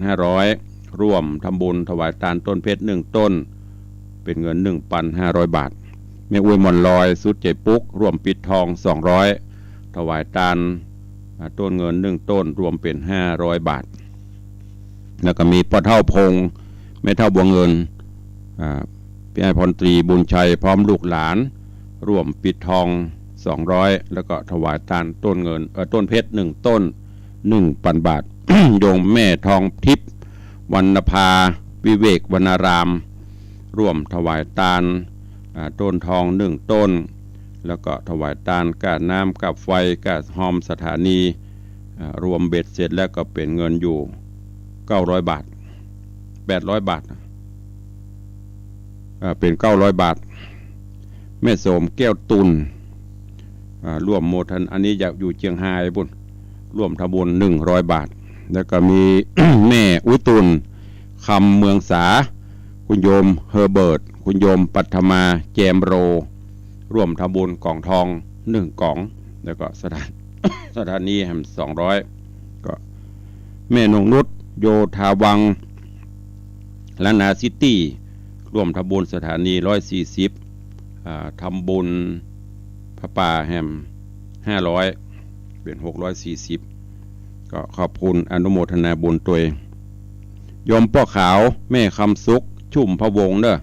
500ร่วมทำบุญถวายทานต้นเพชร1ต้นเป็นเงิน 1,500 บาทแม่อวยมอนลอยสุดใจปุ๊กร่วมปิดทอง200ถวายทานต้นเงิน1ต้นรวมเป็น500 บาทแล้วก็มีพ่อเท่าพงแม่เท่าบัวเงินพี่ไอพรตรีบุญชัยพร้อมลูกหลานร่วมปิดทอง200แล้วก็ถวายทานต้นเงินต้นเพชร1ต้น 1,000 บาท โยมแม่ทองทิพย์วรรณภาวิเวกวรรณารามร่วมถวายทานต้นทอง1ต้นแล้วก็ถวายทานกาน้ำกับไฟกาหอมสถานีรวมเบ็ดเสร็จแล้วก็เป็นเงินอยู่900 บาท800 บาทเป็น900 บาทแม่โสมแก้วตุลร่วมโมทันอันนี้อยากอยู่เชียงรายบุญร่วมทำบุญ100 บาทแล้วก็มี แม่อุตุลคำเมืองสาคุณโยมเฮอร์เบิร์ตคุณโยมปัทมาแจมโรร่วมทำบุญกล่องทอง1กล่องแล้วก็สถานีแห่ง200ก็แม่นงนุชโยธาวังล้านนาซิตี้ร่วมทำบุญสถานี140ทำบุญพระป่าแห่ง500เป็น640ก็ขอบคุณอนุโมทนาบุญตัวเองโยมพ่อขาวแม่คำสุขชุ่มพระวงศ์เด้อ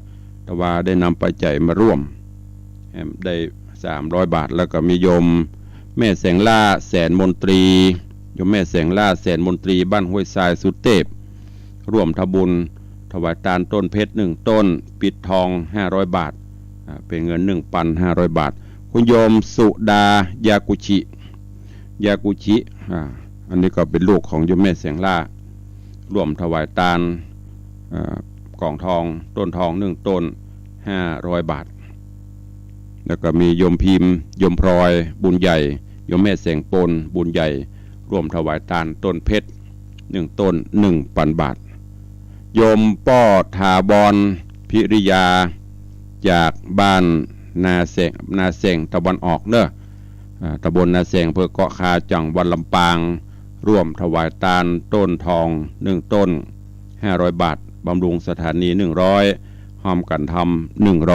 แต่ว่าได้นำปัจจัยมาร่วมได้300 บาทแล้วก็มีโยมแม่แสงล่าแสนมนตรีโยมแม่แสงล่าแสนมนตรีบ้านห้วยทรายสุเทพร่วมทำบุญถวายทานต้นเพชร1ต้นปิดทอง500 บาทเป็นเงิน 1,500 บาทคุณโยมสุดายากุชิอันนี้ก็เป็นลูกของโยมแม่แสงล่าร่วมถวายทานกล่องทองต้นทอง1ต้น500 บาทแล้วก็มีโยมพิมพ์โยมพลอยบุญใหญ่โยมแม่แสงปนบุญใหญ่ร่วมถวายทานต้นเพชร1ต้น 1,000 บาทโยมป้อถาบรพิริยาจากบ้านนาแสงตะวันออกเนอะตำบลนาแสงอำเภอเกาะคาจังหวัดลำปางร่วมถวายทานต้นทอง1ต้น500 บาทบำรุงสถานี100หอมกันทำ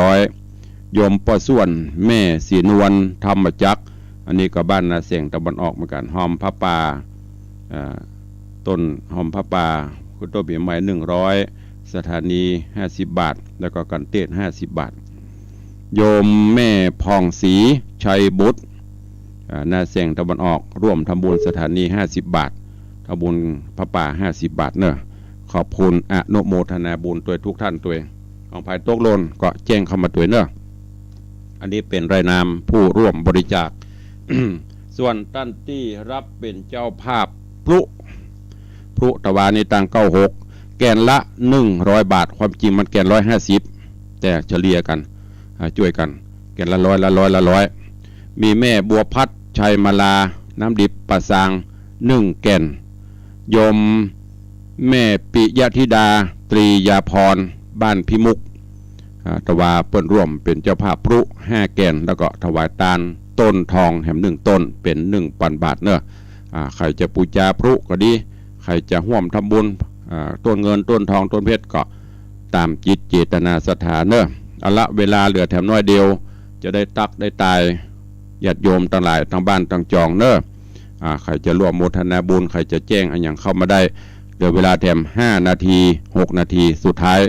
100โยมป้อส่วนแม่ศรีนวลธรรมจักรอันนี้ก็บ้านนาแสงตะวันออกเหมือนกันหอมพระป่าต้นหอมพระป่าคุณต้นปีใหม่100สถานี50 บาทแล้วก็กันเทศ50 บาทโยมแม่พองศรีชัยบุตรนาแสงตะวันออกร่วมทำบุญสถานี50 บาททำบุญพระป่า50 บาทเนอะขอบคุณอนุโมทนาบุญตัวทุกท่านตัวของภายตกหล่นก็แจ้งเข้ามาตัวเนอะอันนี้เป็นรายนามผู้ร่วมบริจาค ส่วนท่านที่รับเป็นเจ้าภาพพลุตะวาในตัง96แกนละ100 บาทความจริงมันแกน150แต่เฉลี่ยกันช่วยกันแกนละ100มีแม่บัวพัดชัยมาลาน้ำดิบปะซาง1แกนโยมแม่ปิยธิดาตรียาพรบ้านพิมุกตะวาเปิ้นร่วมเป็นเจ้าภาพพลุ5แกนแล้วก็ถวายทานต้นทองแห่ง1ต้นเป็น 1,000 บาทเนอะใครจะปูจาพลุก็ดีใครจะร่วมทำบุญต้นเงินต้นทองต้นเพชรก็ตามจิตเจตนาศรัทธาเนอะเอาละเวลาเหลือแถมน้อยเดียวจะได้ตักได้ตายญาติโยมทั้งหลายทั้งบ้านทั้งจองเนอะใครจะร่วมโมทนาบุญใครจะแจ้งอันอย่างเข้ามาได้เหลือเวลาแถม5 นาที6 นาทีสุดท้าย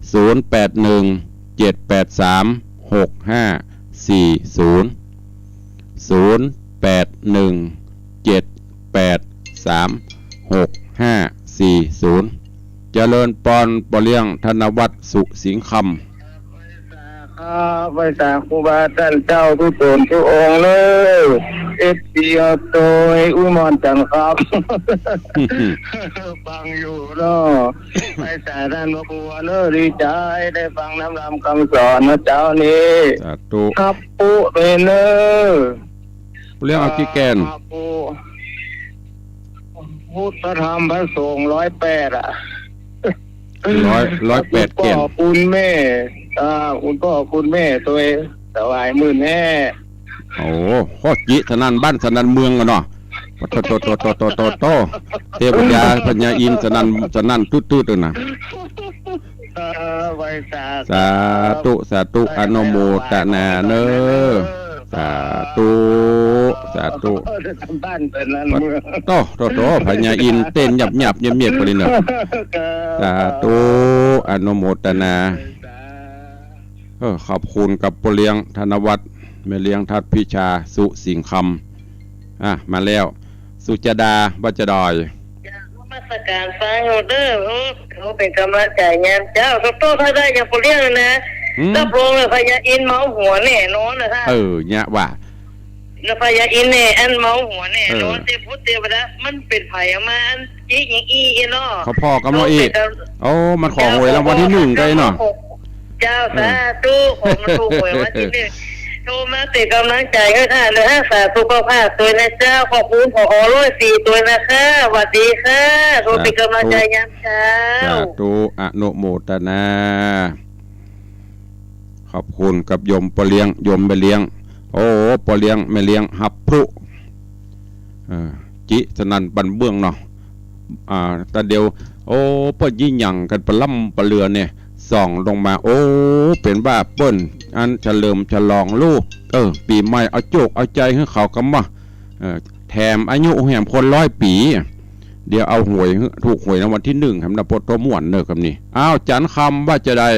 0817836540 เจริญปอนปเลี้ยงธนวัฒน์สุสิงห์คำ ไปจากครูบาท่านเจ้าทุกตนทุกองค์เลยเอฟซีเอาโดยอุ้ยมอนจันครับ ฟังอยู่เนาะไปจากท่านพระบัวเนอะดีใจได้ฟังน้ำรำคำสอนนะเจ้านี้ สาธุ ครับปุ๊เลยเนอะ เรื่องเอากี่แกน ครับปุ๊พุทธธรรมพระสงฆ์108 อ่ะ 108 แกน คุณพ่อคุณแม่คุณพ่อคุณแม่ตัวเองสวายมื่นแน่ โอ้ข้อจิสนันบ้านสนันเมืองกันเนาะโตเทพยาพญาอินทร์สนันตื้อๆนะ ไว้สาธุอนุโมทนาเนอสาธุบ้านเป็นนั้นเมือง โตพญาอินทร์เต้นหยับเงียบไปเลยเนาะสาธุอนุโมทนาขอบคุณกับพ่อเลี้ยงธนวัฒน์แม่เลี้ยงทัดพิชาสุสิงห์คำมาแล้วสุจดาบัจดอยมาสการฟังเด้อเขาเป็นกำลังใจงานเจ้าโตถ้าได้อย่างผู้เลี้ยงนะรับรองเลยพญาอินเมาหัวแน่นอนนะคะเนี่ยว่าแล้วพญาอินเนี่ยอันเมาหัวแน่นอนเทพุทธเทวดามันเป็นไผ่มาอันจี้อย่างอีเนาะเขาพ่อกับน้องอีโอ้มันขอหวยรางวัลที่1ได้เนาะเจ้าสาธุผมมันถูกหวยวันที่1โทรมาติดกำลังใจให้ท่านเลยฮะสาธุสุขภาพตัวนะเจ้าขอบคุณผอ104ตัวนะคะสวัสดีค่ะโทรติดกำลังใจยามเช้าสาธุอนุโมทนาขอบคุณกับโยมปเลี้ยงโยมไปเลี้ยงโอ้ปเลี้ยงไม่เลี้ยงหับพรุจิสนันบันเบื้องเนาะแต่เดียวโอ้เปิ้นยิ่งหยั่งกันปล่ำปเรือเนี่ยส่องลงมาโอ้เป็นว่าเปิ้นอันฉลองลูกปีใหม่เอาโจกเอาใจให้เขากำมาแถมอายุแหมคน100 ปีเดี๋ยวเอาหวยถูกหวยในวันที่1ทำนับปดตัวม่วนเนอะกับนี่อ้าวจันคำว่าจะได้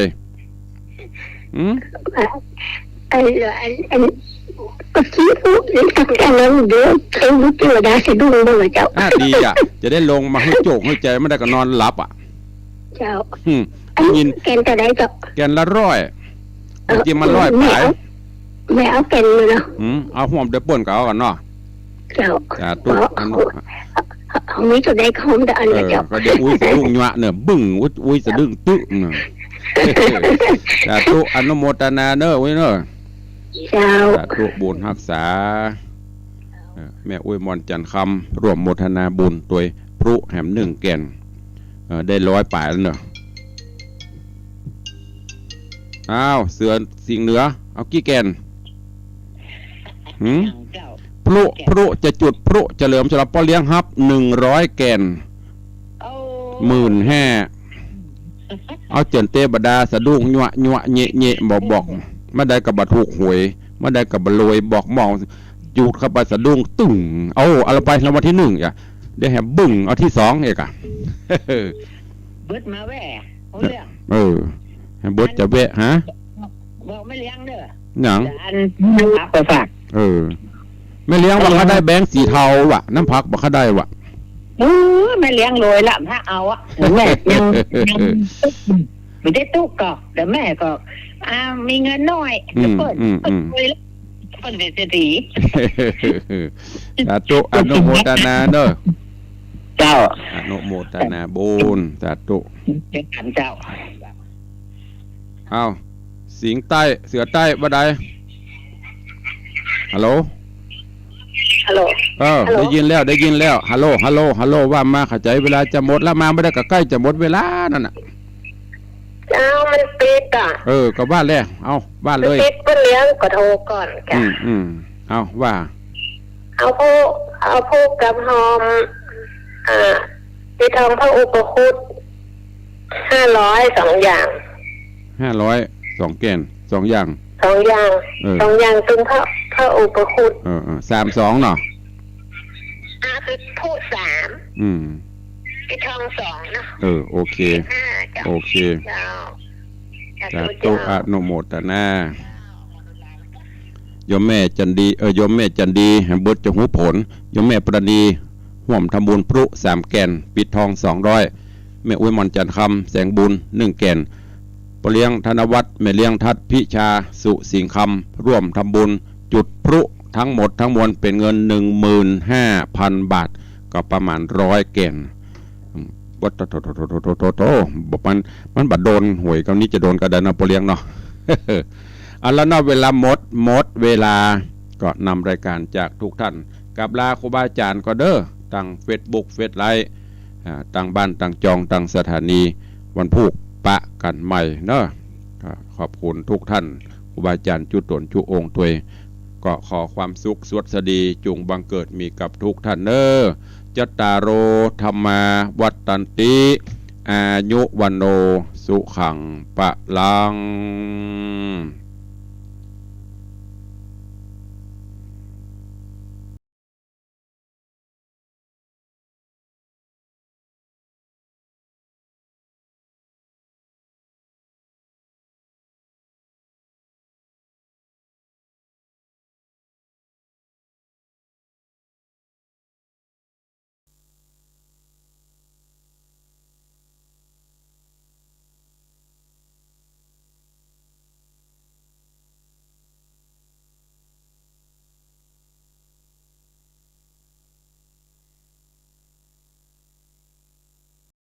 ก็คิดว่าเรื่องการเงินเดือดเขาไม่เจอได้สะดุ้งเลยเจ้าดีอ่ะจะได้ลงมาให้โจกให้ใจไม่ได้ก็นอนหลับอ่ะเจ้ายินแกนจะได้เจ้าแกนละ100จริงมัน100 ขายไม่เอาแกนเลยเนาะเอาห่วงเดือป่นกับเอากันเนาะเจ้าตู้เขาไม่จะได้คอมแต่อันนี้เจ้าก็เดี๋ยวอุ้ยสะดุ้งเนาะเนี่ยบึ้งอุ้ยสะดุ้งตึ๊เนี่ยตู้อนุโมทนาเนอะอุ้ยเนอะเจ้าตู้บุญรักษาแม่อุ้ยมอนจันคำร่วมโมทนาบุญตัวพรุแหม1 แก่นได้100 ป่ายแล้วเนอะอ้าวเสือสิงเหนือเอากี่แก่นพรุจะจุดพรุจะเหลิมฉลองป้อเลี้ยงฮับ100 แก่น15,000เอาเจนเตบดาสะดุ้งยั่วเញะบอกไม่ได้กับบถูกหวยไม่ได้กับบรวยบอกมองจูดเข้าไปสะดุ้งตึ้งเอาไปรางวัลที่1อ่ะเดี๋ยวแหมบึ้งเอาที่2เอกอ่ะเบิดมาแว่เขาเรื่องเบิดจะแวะฮะบอกไม่เลี้ยงเด้อหยังไปฝากไม่เลี้ยงว่าเขาได้แบงค์สีเทาว่ะน้ำพักบอกเขาได้ว่ะไม่เลี้ยงรวยละถ้าเอาอะแม่ยังไม่ได้ตู้ก็แต่แม่ก็มีเงินน้อยเปิดเลยเปิดเศรษฐีสาธุอนุโมทนาเด้อเจ้าอนุโมทนาบุญสาธุเป็นขันเจ้าเอาสิงใต้เสือใต้บ่ได้ฮัลโหลได้ยินแล้วฮัลโหลว่ามาเข้าใจเวลาจะหมดแล้วมาไม่ได้ก็ใกล้จะหมดเวลานั่นน่ะเจ้ามันปิดอ่ะก็บ้านแล้วเอาบ้านเลยปิดเพื่อเลี้ยงก็โทรก่อนจ้ะเอาว่าเอาพูกกับหอมไปทองพระอุปคุต500 2 อย่าง500 2 แก่น2 อย่าง2 อย่างตึงพระอุปคุต32เนาะคือพูด3ไปทอง2เนาะโอเคสาธุอนุโมทนาโยมแม่จันดีโยมแม่จันดีแห่งบุตรจะหูผลโยมแม่ประณีห่วมทำบุญพรุ3 แก่นปิดทอง200แม่อุ้ยมอนจันคำแสงบุญ1 แก่นป เลี้ยงธนวัฒน์แม่เลี้ยงทัดพิชาสุสิงคำร่วมทำบุญจุดพลุทั้งหมดทั้งมวลเป็นเงิน 15,000 บาทก็ประมาณ100 แก่นวัดโตบอกมันบัดโดนหวยคำนี้จะโดนกระดานนาโปเลียงเนาะ อันแล้วนอกเวลาหมดเวลาก็นำรายการจากทุกท่านกับลาครูบาอาจารย์ก็เด้อตั้ง Facebook เฟซไลฟ์ตั้งบ้านตั้งจองตั้งสถานีวันพุธปะกันใหม่เนาะขอบคุณทุกท่านครูบาอาจารย์จุตนจุองค์ตัวก็ขอความสุขสวัสดีจุงบังเกิดมีกับทุกท่านเด้อจัตตารโอธรรมาวัตตันติอายุวันโนสุขังปะลัง